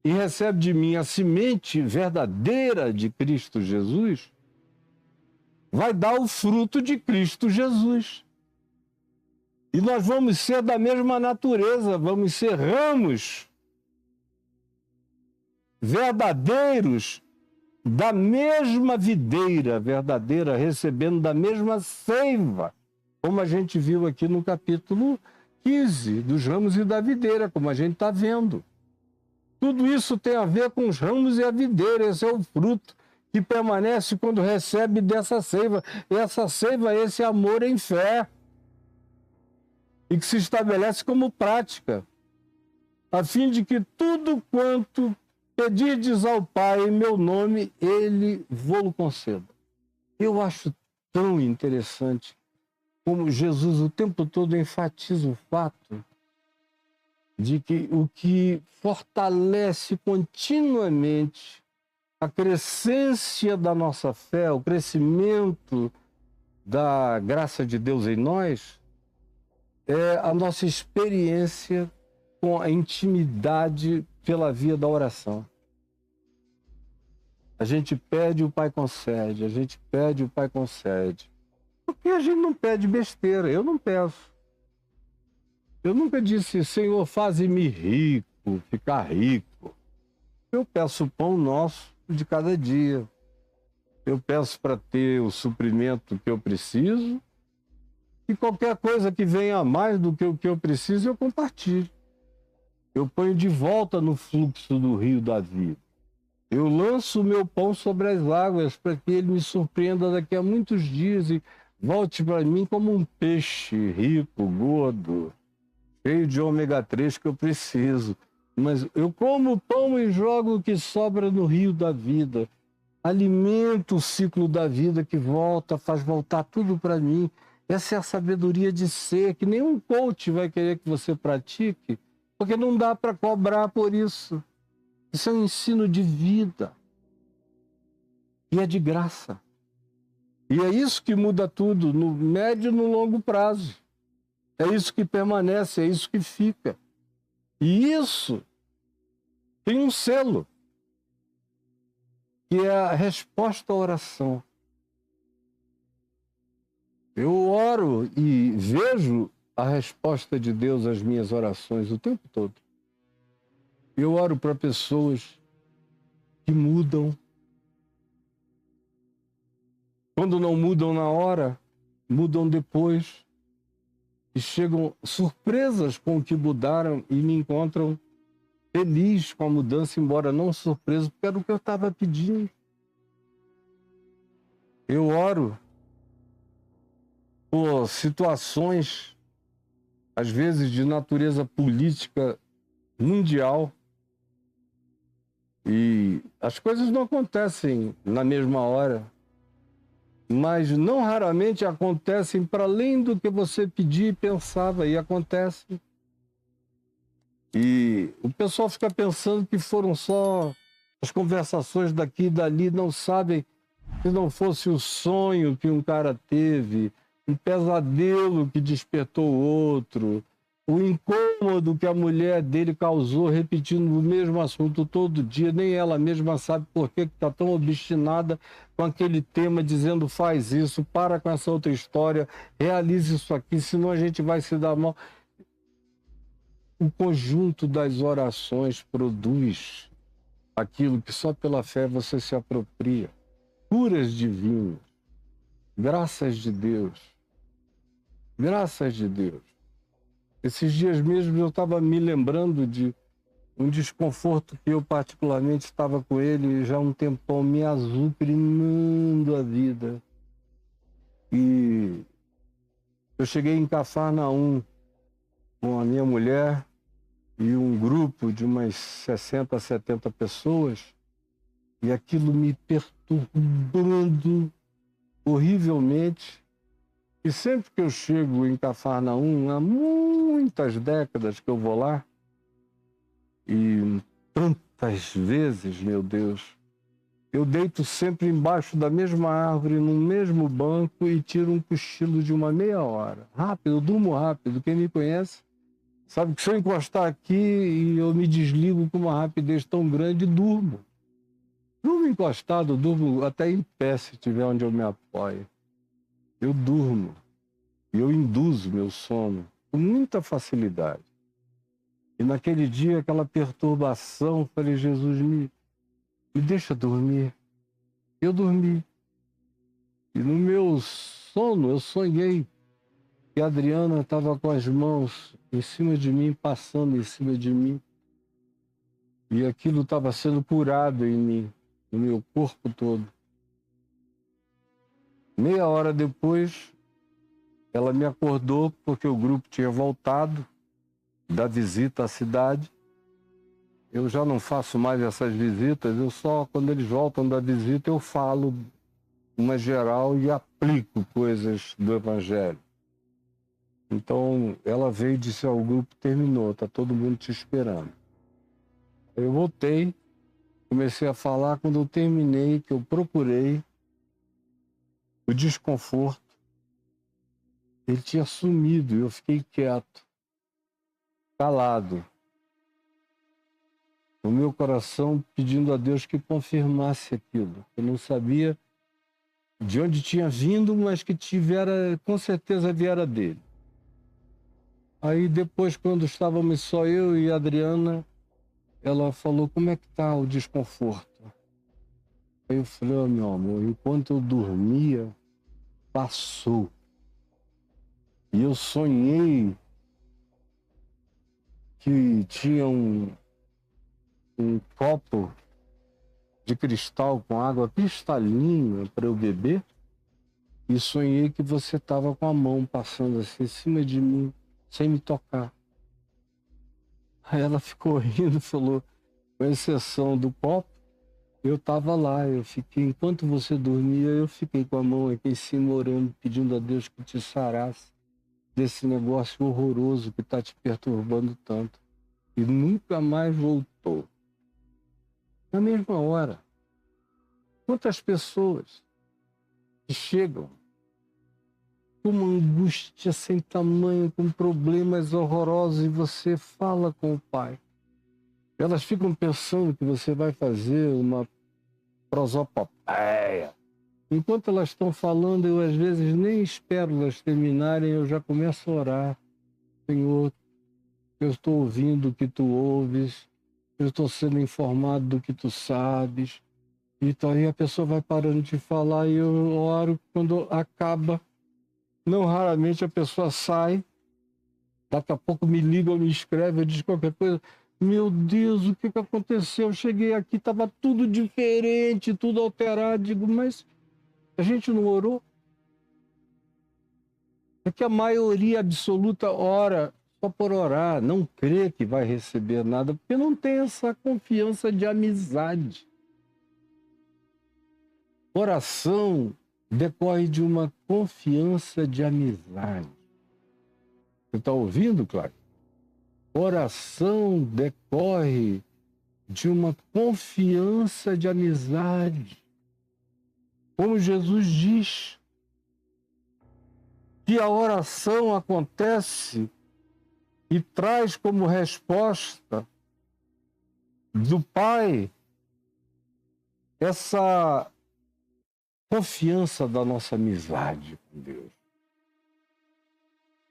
e recebe de mim a semente verdadeira de Cristo Jesus, vai dar o fruto de Cristo Jesus. E nós vamos ser da mesma natureza, vamos ser ramos verdadeiros da mesma videira verdadeira, recebendo da mesma seiva, como a gente viu aqui no capítulo 15, dos ramos e da videira, como a gente está vendo. Tudo isso tem a ver com os ramos e a videira. Esse é o fruto que permanece quando recebe dessa seiva. E essa seiva é esse amor em fé. E que se estabelece como prática, a fim de que tudo quanto pedirdes ao Pai em meu nome, Ele vô-lo conceda. Eu acho tão interessante como Jesus o tempo todo enfatiza o fato de que o que fortalece continuamente a crescência da nossa fé, o crescimento da graça de Deus em nós, é a nossa experiência com a intimidade pela via da oração. A gente pede, o Pai concede, a gente pede, o Pai concede. Porque a gente não pede besteira, eu não peço. Eu nunca disse: Senhor, faze-me rico, ficar rico. Eu peço o pão nosso de cada dia. Eu peço para ter o suprimento que eu preciso, e qualquer coisa que venha a mais do que o que eu preciso, eu compartilho. Eu ponho de volta no fluxo do rio da vida. Eu lanço o meu pão sobre as águas para que ele me surpreenda daqui a muitos dias e volte para mim como um peixe rico, gordo, cheio de ômega 3 que eu preciso. Mas eu como o pão e jogo o que sobra no rio da vida. Alimento o ciclo da vida que volta, faz voltar tudo para mim. Essa é a sabedoria de ser, que nenhum coach vai querer que você pratique, porque não dá para cobrar por isso. Isso é um ensino de vida. E é de graça. E é isso que muda tudo, no médio e no longo prazo. É isso que permanece, é isso que fica. E isso tem um selo, que é a resposta à oração. Eu oro e vejo a resposta de Deus às minhas orações o tempo todo. Eu oro para pessoas que mudam. Quando não mudam na hora, mudam depois. E chegam surpresas com o que mudaram e me encontram feliz com a mudança, embora não surpreso, porque era o que eu estava pedindo. Eu oro por situações, às vezes de natureza política mundial, e as coisas não acontecem na mesma hora, mas não raramente acontecem para além do que você pedia e pensava, e acontece. E o pessoal fica pensando que foram só as conversações daqui e dali, não sabem se não fosse o sonho que um cara teve, um pesadelo que despertou o outro, o incômodo que a mulher dele causou repetindo o mesmo assunto todo dia, nem ela mesma sabe por que está tão obstinada com aquele tema, dizendo faz isso, para com essa outra história, realize isso aqui, senão a gente vai se dar mal. O conjunto das orações produz aquilo que só pela fé você se apropria. Curas divinas, graças de Deus, graças de Deus. Esses dias mesmo eu estava me lembrando de um desconforto que eu particularmente estava com ele já há um tempão, me azucrinando a vida. E eu cheguei em Cafarnaum com a minha mulher e um grupo de umas 60, 70 pessoas, e aquilo me perturbando horrivelmente. E sempre que eu chego em Cafarnaum, há muitas décadas que eu vou lá, e tantas vezes, meu Deus, eu deito sempre embaixo da mesma árvore, no mesmo banco, e tiro um cochilo de uma meia hora. Rápido, eu durmo rápido. Quem me conhece sabe que se eu encostar aqui e eu me desligo com uma rapidez tão grande, durmo. Durmo encostado, durmo até em pé, se tiver onde eu me apoio. Eu durmo. E eu induzo meu sono com muita facilidade. E naquele dia, aquela perturbação, falei, Jesus, me deixa dormir. Eu dormi. E no meu sono, eu sonhei que a Adriana estava com as mãos em cima de mim, passando em cima de mim. E aquilo estava sendo curado em mim, no meu corpo todo. Meia hora depois, ela me acordou porque o grupo tinha voltado da visita à cidade. Eu já não faço mais essas visitas, eu só, quando eles voltam da visita, eu falo uma geral e aplico coisas do Evangelho. Então, ela veio e disse, o grupo terminou, está todo mundo te esperando. Eu voltei, comecei a falar, quando eu terminei, que eu procurei o desconforto, ele tinha sumido, eu fiquei quieto, calado, no meu coração pedindo a Deus que confirmasse aquilo. Eu não sabia de onde tinha vindo, mas que tivera, com certeza viera dele. Aí depois, quando estávamos só eu e a Adriana, ela falou, como é que tá o desconforto? Aí eu falei, meu amor, enquanto eu dormia, passou. E eu sonhei que tinha um copo de cristal com água cristalina para eu beber, e sonhei que você estava com a mão passando assim em cima de mim, sem me tocar. Aí ela ficou rindo e falou, com exceção do copo, eu estava lá, eu fiquei, enquanto você dormia, eu fiquei com a mão aqui em cima orando, pedindo a Deus que te sarasse desse negócio horroroso que está te perturbando tanto. E nunca mais voltou. Na mesma hora. Quantas pessoas que chegam com uma angústia sem tamanho, com problemas horrorosos, e você fala com o Pai. Elas ficam pensando que você vai fazer uma prosopopeia. Enquanto elas estão falando, eu às vezes nem espero elas terminarem, eu já começo a orar. Senhor, eu estou ouvindo o que tu ouves, eu estou sendo informado do que tu sabes. Então aí a pessoa vai parando de falar e eu oro. Quando acaba, não raramente a pessoa sai, daqui a pouco me liga ou me escreve, eu digo qualquer coisa. Meu Deus, o que aconteceu? Eu cheguei aqui, estava tudo diferente, tudo alterado. Digo, mas a gente não orou? É que a maioria absoluta ora só por orar, não crê que vai receber nada, porque não tem essa confiança de amizade. Oração decorre de uma confiança de amizade. Você está ouvindo, Cláudio? Oração decorre de uma confiança de amizade. Como Jesus diz, que a oração acontece e traz como resposta do Pai essa confiança da nossa amizade com Deus.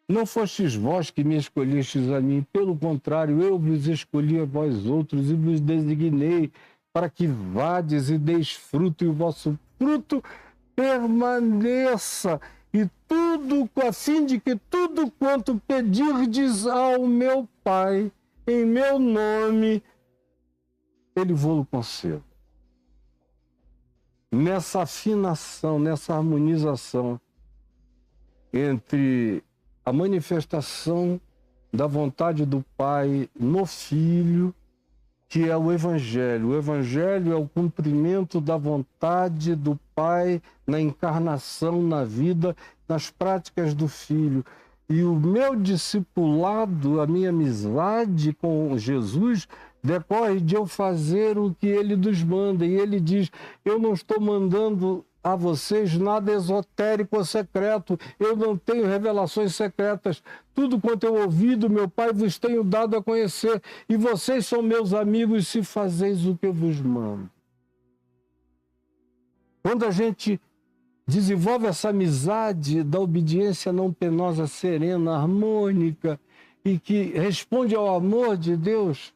Não fostes vós que me escolhestes a mim, pelo contrário, eu vos escolhi a vós outros e vos designei para que vades e deis fruto, e o vosso fruto permaneça, e tudo, a fim de que tudo quanto pedirdes ao meu Pai, em meu nome, Ele vô-lo conceda. Nessa afinação, nessa harmonização entre a manifestação da vontade do Pai no Filho, que é o Evangelho. O Evangelho é o cumprimento da vontade do Pai na encarnação, na vida, nas práticas do Filho. E o meu discipulado, a minha amizade com Jesus, decorre de eu fazer o que Ele nos manda. E Ele diz, eu não estou mandando a vocês nada esotérico ou secreto. Eu não tenho revelações secretas. Tudo quanto eu ouvi do meu Pai vos tenho dado a conhecer. E vocês são meus amigos se fazeis o que eu vos mando. Quando a gente desenvolve essa amizade da obediência não penosa, serena, harmônica e que responde ao amor de Deus,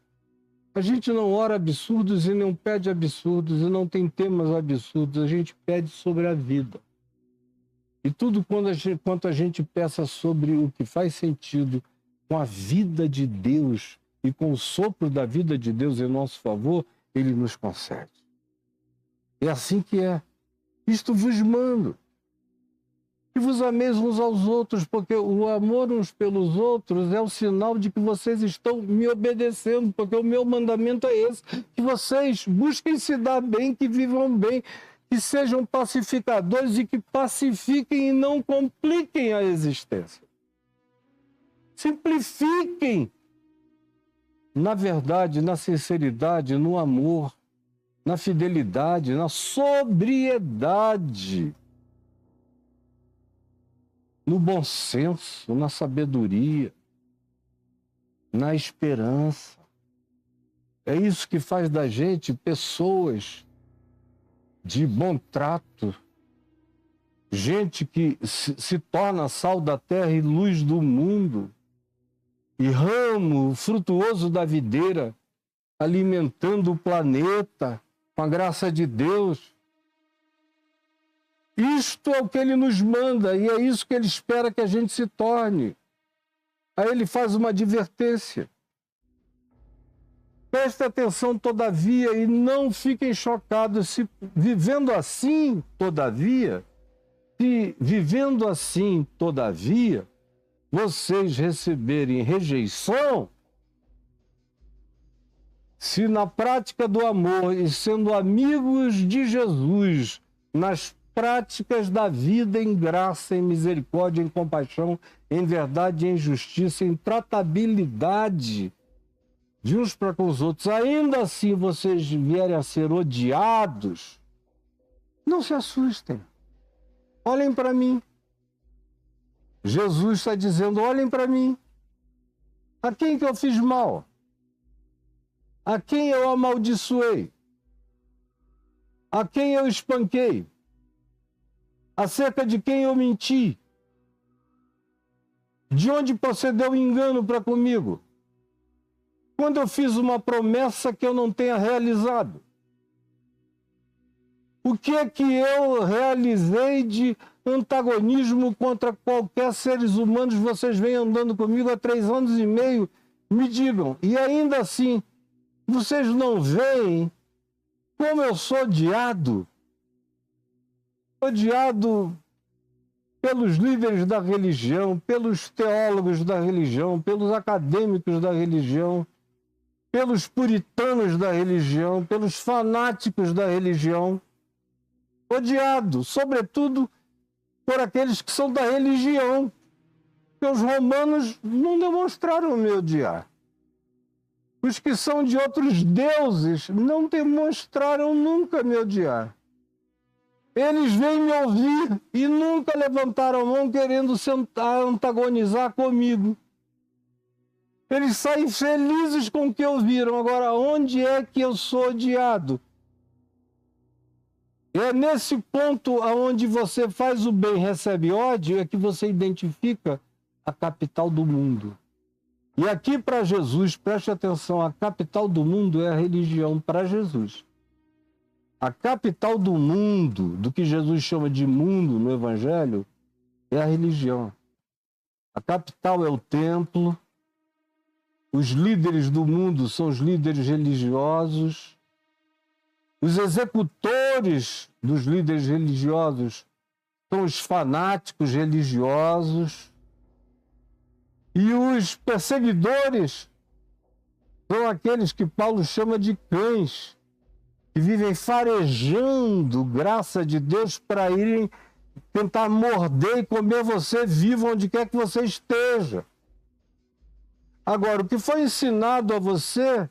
a gente não ora absurdos e não pede absurdos e não tem temas absurdos, a gente pede sobre a vida. E tudo quanto a gente peça sobre o que faz sentido com a vida de Deus e com o sopro da vida de Deus em nosso favor, Ele nos concede. É assim que é. Isto vos mando. Que vos ameis uns aos outros, porque o amor uns pelos outros é o sinal de que vocês estão me obedecendo, porque o meu mandamento é esse, que vocês busquem se dar bem, que vivam bem, que sejam pacificadores e que pacifiquem e não compliquem a existência. Simplifiquem, na verdade, na sinceridade, no amor, na fidelidade, na sobriedade, no bom senso, na sabedoria, na esperança. É isso que faz da gente pessoas de bom trato, gente que se torna sal da terra e luz do mundo, e ramo frutuoso da videira, alimentando o planeta com a graça de Deus. Isto é o que Ele nos manda e é isso que Ele espera que a gente se torne. Aí Ele faz uma advertência. Preste atenção, todavia, e não fiquem chocados se vivendo assim, todavia, vocês receberem rejeição, se na prática do amor e sendo amigos de Jesus, nas práticas da vida em graça, em misericórdia, em compaixão, em verdade, em justiça, em tratabilidade de uns para com os outros, ainda assim vocês vierem a ser odiados, não se assustem. Olhem para mim. Jesus está dizendo, olhem para mim. A quem que eu fiz mal? A quem eu amaldiçoei? A quem eu espanquei? Acerca de quem eu menti? De onde procedeu o engano para comigo? Quando eu fiz uma promessa que eu não tenha realizado? O que é que eu realizei de antagonismo contra qualquer seres humanos? Vocês vêm andando comigo há 3 anos e meio, me digam. E ainda assim, vocês não veem como eu sou odiado? Odiado pelos líderes da religião, pelos teólogos da religião, pelos acadêmicos da religião, pelos puritanos da religião, pelos fanáticos da religião. Odiado, sobretudo, por aqueles que são da religião, que os romanos não demonstraram me odiar. Os que são de outros deuses não demonstraram nunca me odiar. Eles vêm me ouvir e nunca levantaram a mão querendo antagonizar comigo. Eles saem felizes com o que ouviram. Agora, onde é que eu sou odiado? É nesse ponto onde você faz o bem e recebe ódio, é que você identifica a capital do mundo. E aqui para Jesus, preste atenção, a capital do mundo é a religião para Jesus. A capital do mundo, do que Jesus chama de mundo no Evangelho, é a religião. A capital é o templo. Os líderes do mundo são os líderes religiosos. Os executores dos líderes religiosos são os fanáticos religiosos. E os perseguidores são aqueles que Paulo chama de cães, que vivem farejando graça de Deus para irem tentar morder e comer você vivo onde quer que você esteja. Agora, o que foi ensinado a você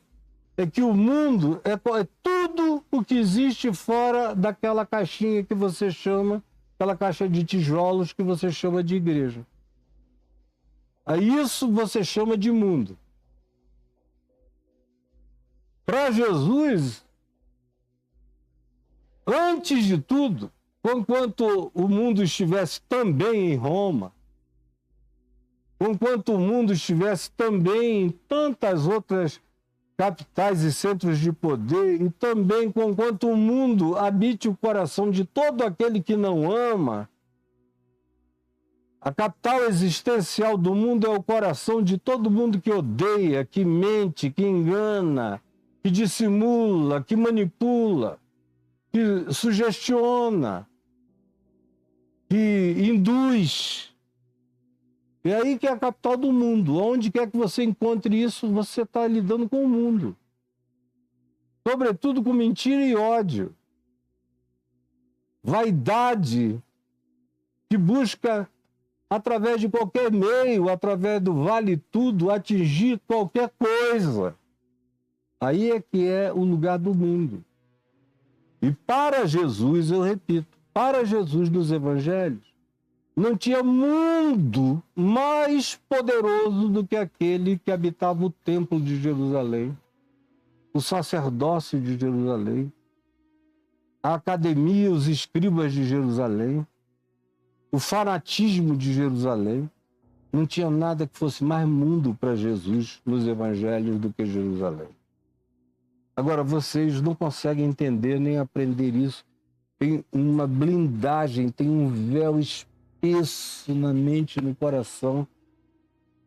é que o mundo é tudo o que existe fora daquela caixinha que você chama, aquela caixa de tijolos que você chama de igreja. A isso você chama de mundo. Para Jesus, antes de tudo, enquanto o mundo estivesse também em Roma, enquanto o mundo estivesse também em tantas outras capitais e centros de poder, e também enquanto o mundo habite o coração de todo aquele que não ama, a capital existencial do mundo é o coração de todo mundo que odeia, que mente, que engana, que dissimula, que manipula, que sugestiona, que induz. É aí que é a capital do mundo. Onde quer que você encontre isso, você está lidando com o mundo. Sobretudo com mentira e ódio. Vaidade que busca, através de qualquer meio, através do vale tudo, atingir qualquer coisa. Aí é que é o lugar do mundo. E para Jesus, eu repito, para Jesus nos evangelhos, não tinha mundo mais poderoso do que aquele que habitava o templo de Jerusalém, o sacerdócio de Jerusalém, a academia, os escribas de Jerusalém, o fanatismo de Jerusalém. Não tinha nada que fosse mais mundo para Jesus nos evangelhos do que Jerusalém. Agora, vocês não conseguem entender nem aprender isso. Tem uma blindagem, tem um véu espesso na mente e no coração.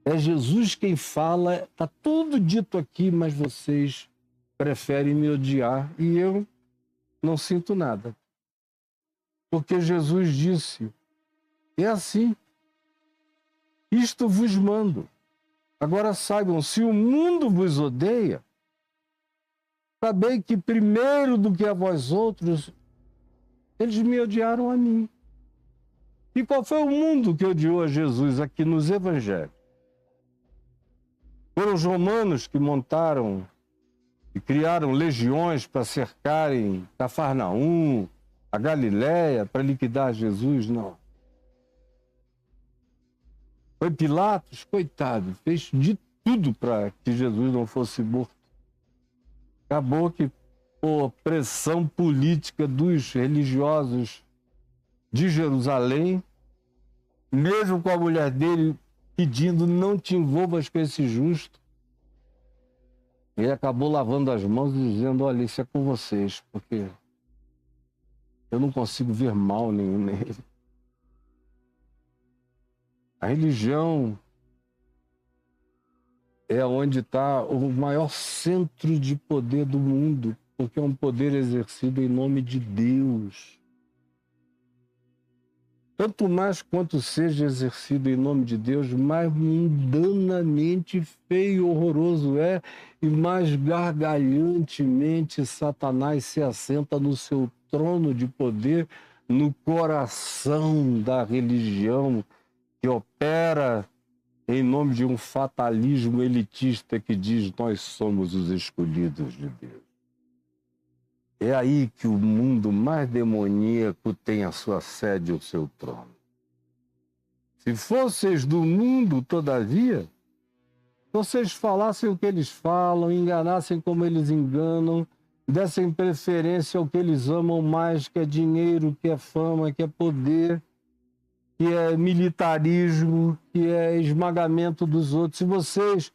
É Jesus quem fala, está tudo dito aqui, mas vocês preferem me odiar e eu não sinto nada. Porque Jesus disse, é assim, isto vos mando. Agora saibam, se o mundo vos odeia, sabei que primeiro do que a vós outros, eles me odiaram a mim. E qual foi o mundo que odiou a Jesus aqui nos evangelhos? Foram os romanos que montaram e criaram legiões para cercarem Cafarnaum, a Galiléia, para liquidar Jesus? Não. Foi Pilatos, coitado, fez de tudo para que Jesus não fosse morto. Acabou que, por pressão política dos religiosos de Jerusalém, mesmo com a mulher dele pedindo não te envolvas com esse justo, ele acabou lavando as mãos e dizendo, olha, isso é com vocês, porque eu não consigo ver mal nenhum nele. A religião é onde está o maior centro de poder do mundo, porque é um poder exercido em nome de Deus. Tanto mais quanto seja exercido em nome de Deus, mais mundanamente feio e horroroso é, e mais gargalhantemente Satanás se assenta no seu trono de poder, no coração da religião, que opera em nome de um fatalismo elitista que diz nós somos os escolhidos de Deus. É aí que o mundo mais demoníaco tem a sua sede, o seu trono. Se fosseis do mundo, todavia, vocês falassem o que eles falam, enganassem como eles enganam, dessem preferência ao que eles amam mais, que é dinheiro, que é fama, que é poder, que é militarismo, que é esmagamento dos outros. Se vocês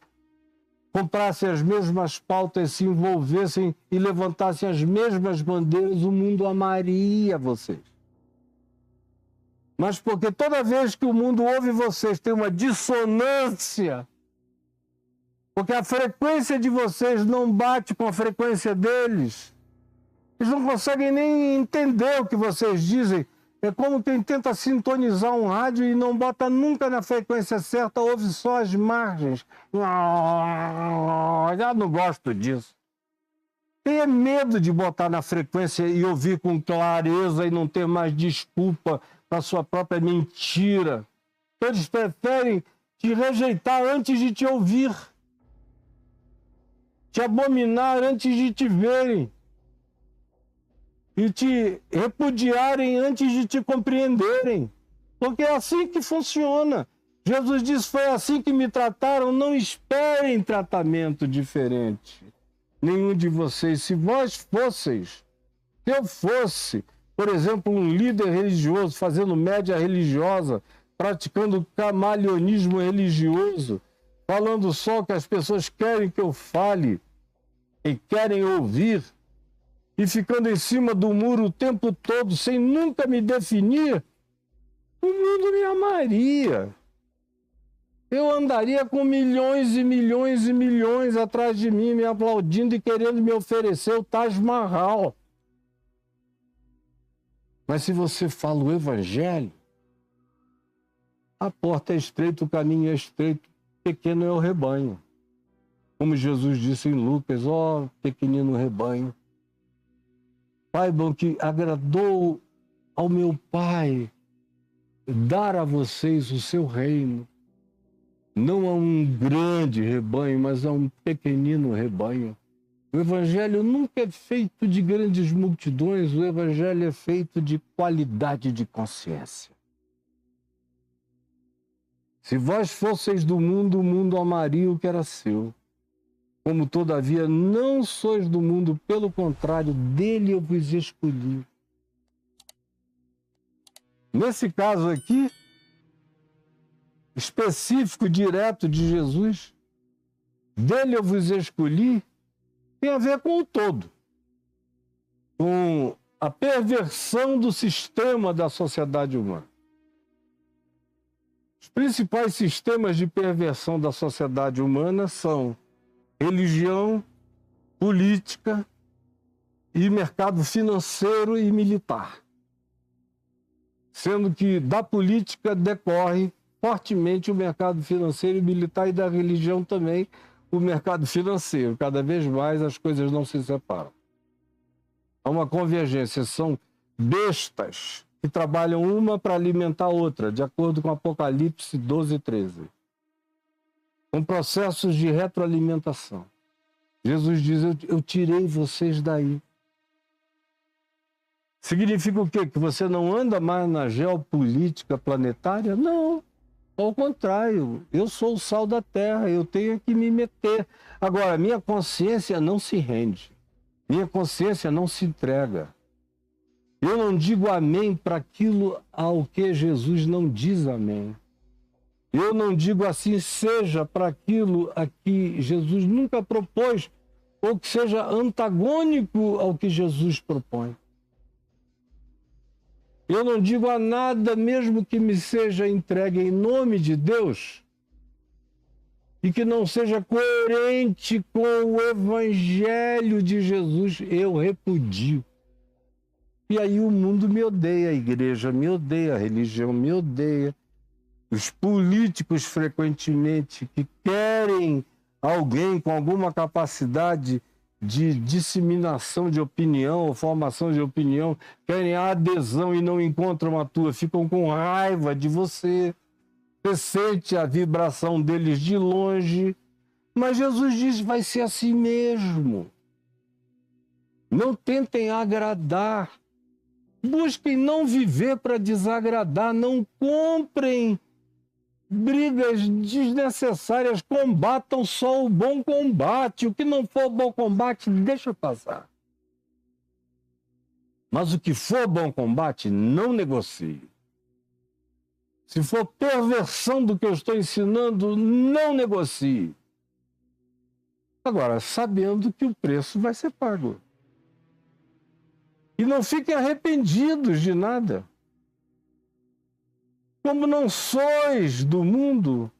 comprassem as mesmas pautas, se envolvessem e levantassem as mesmas bandeiras, o mundo amaria vocês. Mas porque toda vez que o mundo ouve vocês tem uma dissonância, porque a frequência de vocês não bate com a frequência deles, eles não conseguem nem entender o que vocês dizem. É como quem tenta sintonizar um rádio e não bota nunca na frequência certa, ouve só as margens. Já não gosto disso. Tenha medo de botar na frequência e ouvir com clareza e não ter mais desculpa para sua própria mentira. Eles preferem te rejeitar antes de te ouvir, te abominar antes de te verem e te repudiarem antes de te compreenderem. Porque é assim que funciona. Jesus disse, foi assim que me trataram, não esperem tratamento diferente. Nenhum de vocês, se vós fosseis, se eu fosse, por exemplo, um líder religioso, fazendo média religiosa, praticando camaleonismo religioso, falando só o que as pessoas querem que eu fale e querem ouvir, e ficando em cima do muro o tempo todo, sem nunca me definir, o mundo me amaria. Eu andaria com milhões e milhões e milhões atrás de mim, me aplaudindo e querendo me oferecer o Taj Mahal. Mas se você fala o Evangelho, a porta é estreita, o caminho é estreito, pequeno é o rebanho. Como Jesus disse em Lucas, ó pequenino rebanho, saibam que agradou ao meu Pai dar a vocês o seu reino, não a um grande rebanho, mas a um pequenino rebanho. O Evangelho nunca é feito de grandes multidões, o Evangelho é feito de qualidade de consciência. Se vós fosseis do mundo, o mundo amaria o que era seu. Como, todavia, não sois do mundo, pelo contrário, dele eu vos escolhi. Nesse caso aqui, específico, direto de Jesus, dele eu vos escolhi, tem a ver com o todo, com a perversão do sistema da sociedade humana. Os principais sistemas de perversão da sociedade humana são religião, política e mercado financeiro e militar. Sendo que da política decorre fortemente o mercado financeiro e militar e da religião também o mercado financeiro. Cada vez mais as coisas não se separam. Há uma convergência, são bestas que trabalham uma para alimentar a outra, de acordo com Apocalipse 12:13. Com processos de retroalimentação. Jesus diz, eu tirei vocês daí. Significa o quê? Que você não anda mais na geopolítica planetária? Não, ao contrário, eu sou o sal da terra, eu tenho que me meter. Agora, minha consciência não se rende, minha consciência não se entrega. Eu não digo amém para aquilo ao que Jesus não diz amém. Eu não digo assim seja para aquilo a que Jesus nunca propôs, ou que seja antagônico ao que Jesus propõe. Eu não digo a nada, mesmo que me seja entregue em nome de Deus, e que não seja coerente com o Evangelho de Jesus, eu repudio. E aí o mundo me odeia, a igreja me odeia, a religião me odeia. Os políticos, frequentemente, que querem alguém com alguma capacidade de disseminação de opinião ou formação de opinião, querem a adesão e não encontram a tua, ficam com raiva de você. Você sente a vibração deles de longe, mas Jesus diz, vai ser assim mesmo. Não tentem agradar. Busquem não viver para desagradar. Não comprem brigas desnecessárias. Combatam só o bom combate. O que não for bom combate, deixa passar. Mas o que for bom combate, não negocie. Se for perversão do que eu estou ensinando, não negocie. Agora, sabendo que o preço vai ser pago. E não fiquem arrependidos de nada. Como não sois do mundo,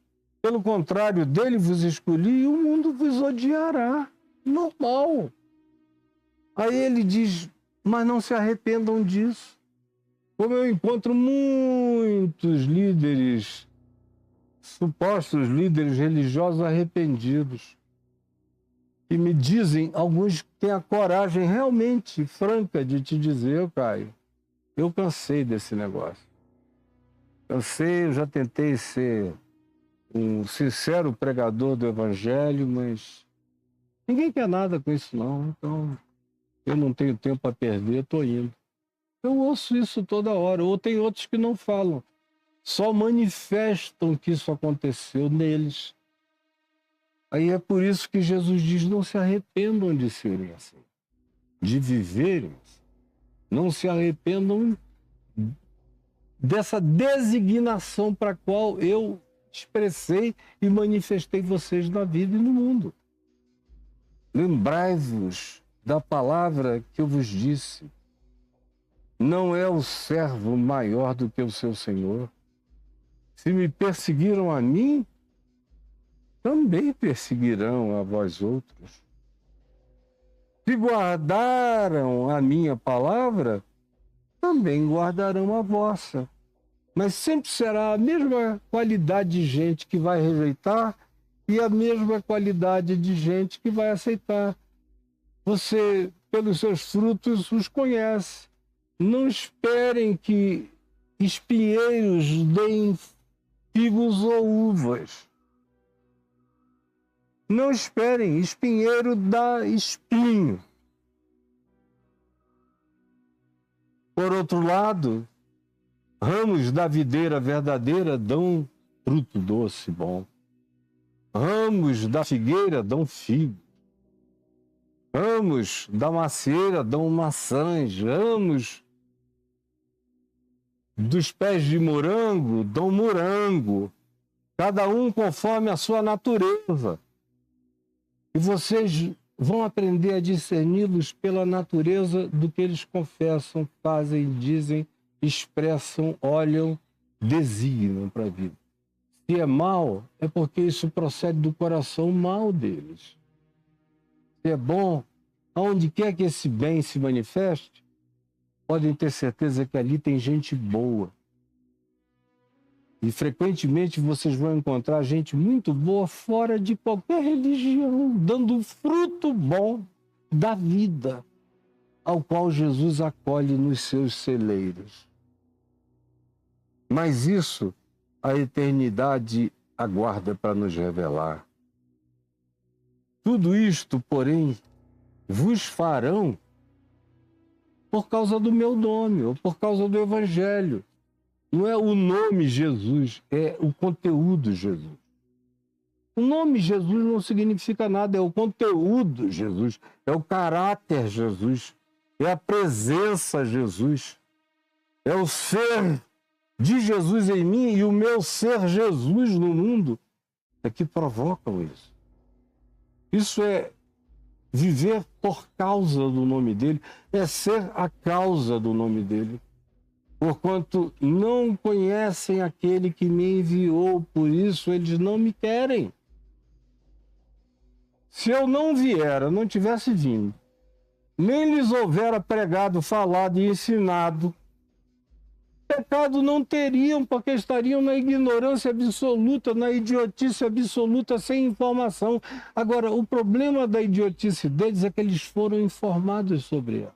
pelo contrário, dele vos escolhi e o mundo vos odiará. Normal. Aí ele diz, mas não se arrependam disso. Como eu encontro muitos líderes, supostos líderes religiosos arrependidos, que me dizem, alguns têm a coragem realmente franca de te dizer, Caio, eu cansei desse negócio. Cansei, eu já tentei ser um sincero pregador do evangelho, mas ninguém quer nada com isso não, então eu não tenho tempo a perder, estou indo. Eu ouço isso toda hora, ou tem outros que não falam, só manifestam que isso aconteceu neles. Aí é por isso que Jesus diz, não se arrependam de serem assim, de viverem assim. Não se arrependam dessa designação para a qual eu expressei e manifestei vocês na vida e no mundo. Lembrai-vos da palavra que eu vos disse. Não é o servo maior do que o seu senhor. Se me perseguiram a mim, também perseguirão a vós outros. Se guardaram a minha palavra, também guardarão a vossa. Mas sempre será a mesma qualidade de gente que vai rejeitar e a mesma qualidade de gente que vai aceitar. Você, pelos seus frutos, os conhece. Não esperem que espinheiros deem figos ou uvas. Não esperem, espinheiro dá espinho. Por outro lado, ramos da videira verdadeira dão fruto doce e bom. Ramos da figueira dão figo. Ramos da macieira dão maçãs. Ramos dos pés de morango dão morango. Cada um conforme a sua natureza. E vocês vão aprender a discerni-los pela natureza do que eles confessam, fazem, dizem, expressam, olham, designam para a vida. Se é mal, é porque isso procede do coração mal deles. Se é bom, aonde quer que esse bem se manifeste, podem ter certeza que ali tem gente boa. E frequentemente vocês vão encontrar gente muito boa fora de qualquer religião, dando fruto bom da vida, ao qual Jesus acolhe nos seus celeiros. Mas isso a eternidade aguarda para nos revelar. Tudo isto, porém, vos farão por causa do meu nome, ou por causa do Evangelho. Não é o nome Jesus, é o conteúdo Jesus. O nome Jesus não significa nada, é o conteúdo Jesus, é o caráter Jesus, é a presença Jesus, é o ser de Jesus em mim e o meu ser Jesus no mundo é que provocam isso. Isso é viver por causa do nome dele, é ser a causa do nome dele. Porquanto não conhecem aquele que me enviou, por isso eles não me querem. Se eu não viera, não tivesse vindo, nem lhes houvera pregado, falado e ensinado, pecado não teriam, porque estariam na ignorância absoluta, na idiotice absoluta, sem informação. Agora, o problema da idiotice deles é que eles foram informados sobre ela.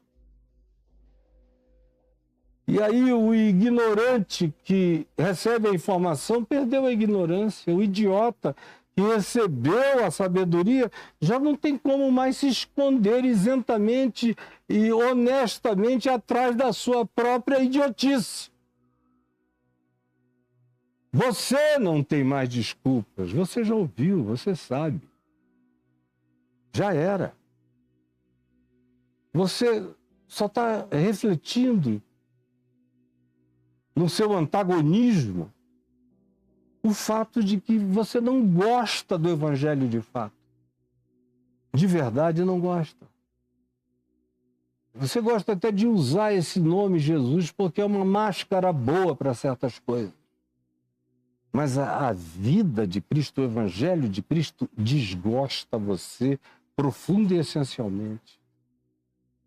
E aí o ignorante que recebe a informação perdeu a ignorância. O idiota que recebeu a sabedoria já não tem como mais se esconder isentamente e honestamente atrás da sua própria idiotice. Você não tem mais desculpas. Você já ouviu, você sabe. Já era. Você só está refletindo no seu antagonismo o fato de que você não gosta do Evangelho de fato. De verdade, não gosta. Você gosta até de usar esse nome Jesus porque é uma máscara boa para certas coisas. Mas a vida de Cristo, o Evangelho de Cristo, desgosta você profunda e essencialmente.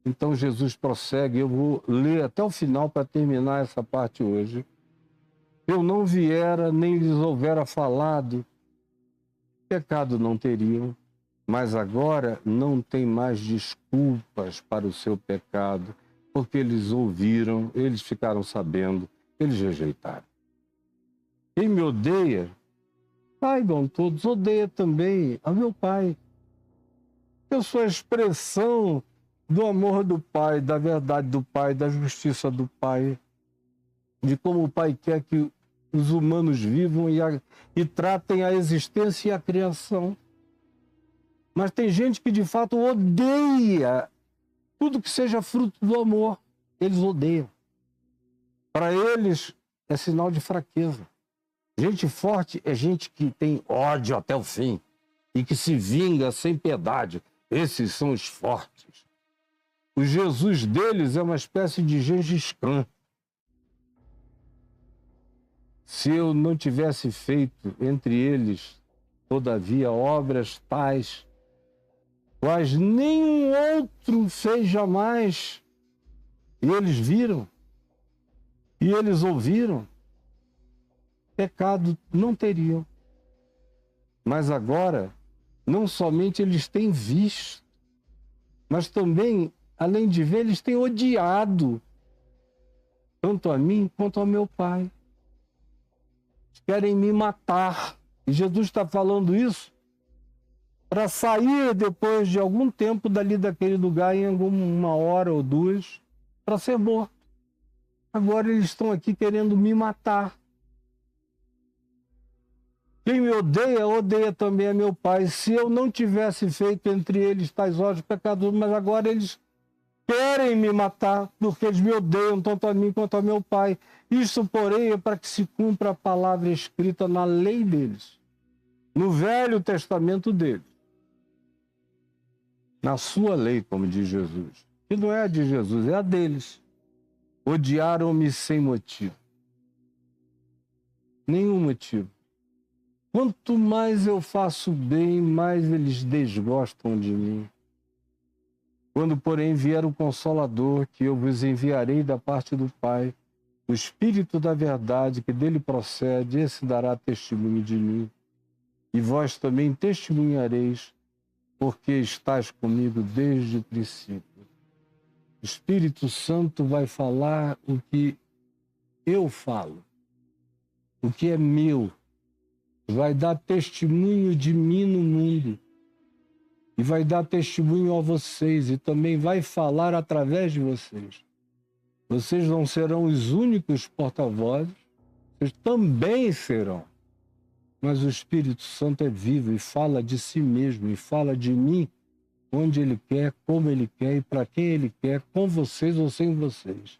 Então Jesus prossegue, eu vou ler até o final para terminar essa parte hoje. Eu não viera, nem lhes houvera falado, pecado não teriam, mas agora não tem mais desculpas para o seu pecado, porque eles ouviram, eles ficaram sabendo, eles rejeitaram. Quem me odeia, saibam todos, odeia também a meu Pai. Eu sou a expressão do amor do Pai, da verdade do Pai, da justiça do Pai, de como o Pai quer que os humanos vivam e tratem a existência e a criação. Mas tem gente que de fato odeia tudo que seja fruto do amor. Eles odeiam. Para eles é sinal de fraqueza. Gente forte é gente que tem ódio até o fim e que se vinga sem piedade. Esses são os fortes. O Jesus deles é uma espécie de Gengis Khan. Se eu não tivesse feito entre eles, todavia, obras tais, quais nenhum outro fez jamais, e eles viram, e eles ouviram, pecado não teriam. Mas agora, não somente eles têm visto, mas também, além de ver, eles têm odiado, tanto a mim quanto ao meu Pai. Querem me matar. E Jesus está falando isso para sair depois de algum tempo dali daquele lugar, em alguma hora ou duas, para ser morto. Agora eles estão aqui querendo me matar. Quem me odeia, odeia também a meu Pai. Se eu não tivesse feito entre eles tais olhos pecadores, mas agora eles querem me matar, porque eles me odeiam tanto a mim quanto ao meu Pai. Isso, porém, é para que se cumpra a palavra escrita na lei deles, no Velho Testamento deles, na sua lei, como diz Jesus. Que não é a de Jesus, é a deles. Odiaram-me sem motivo. Nenhum motivo. Quanto mais eu faço bem, mais eles desgostam de mim. Quando, porém, vier o Consolador, que eu vos enviarei da parte do Pai, o Espírito da verdade que dele procede, esse dará testemunho de mim. E vós também testemunhareis, porque estás comigo desde o princípio. O Espírito Santo vai falar o que eu falo, o que é meu. Vai dar testemunho de mim no mundo. E vai dar testemunho a vocês e também vai falar através de vocês. Vocês não serão os únicos porta-vozes, vocês também serão. Mas o Espírito Santo é vivo e fala de si mesmo e fala de mim onde ele quer, como ele quer e para quem ele quer, com vocês ou sem vocês.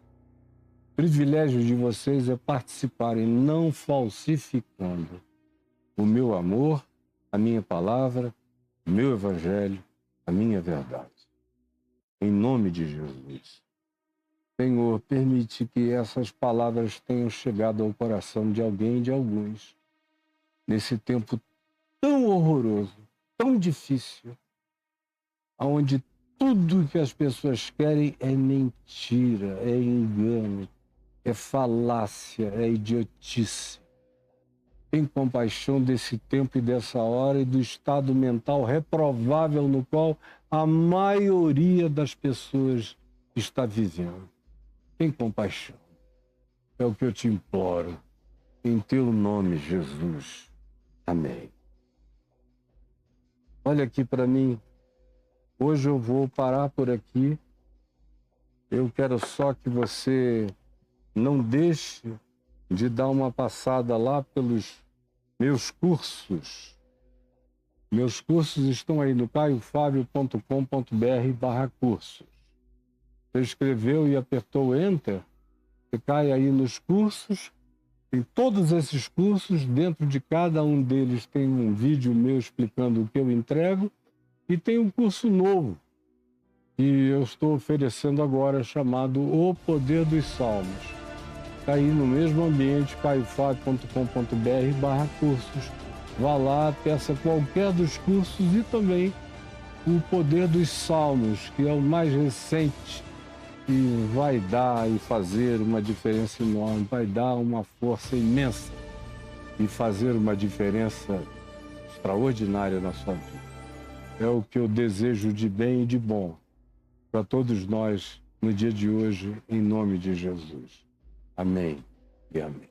O privilégio de vocês é participarem, não falsificando o meu amor, a minha palavra, o meu evangelho, a minha verdade. Em nome de Jesus. Senhor, permite que essas palavras tenham chegado ao coração de alguém, de alguns, nesse tempo tão horroroso, tão difícil, onde tudo que as pessoas querem é mentira, é engano, é falácia, é idiotice. Tem compaixão desse tempo e dessa hora e do estado mental reprovável no qual a maioria das pessoas está vivendo. Tem compaixão. É o que eu te imploro. Em teu nome, Jesus. Amém. Olha aqui para mim. Hoje eu vou parar por aqui. Eu quero só que você não deixe de dar uma passada lá pelos meus cursos. Meus cursos estão aí no caiofabio.com.br/cursos. Você escreveu e apertou o Enter, você cai aí nos cursos. Em todos esses cursos, dentro de cada um deles tem um vídeo meu explicando o que eu entrego, e tem um curso novo que eu estou oferecendo agora, chamado O Poder dos Salmos. Está aí no mesmo ambiente, caiofabio.com.br/cursos. Vá lá, peça qualquer dos cursos e também o Poder dos Salmos, que é o mais recente, e vai dar e fazer uma diferença enorme, vai dar uma força imensa e fazer uma diferença extraordinária na sua vida. É o que eu desejo de bem e de bom para todos nós no dia de hoje, em nome de Jesus. Amém e amém.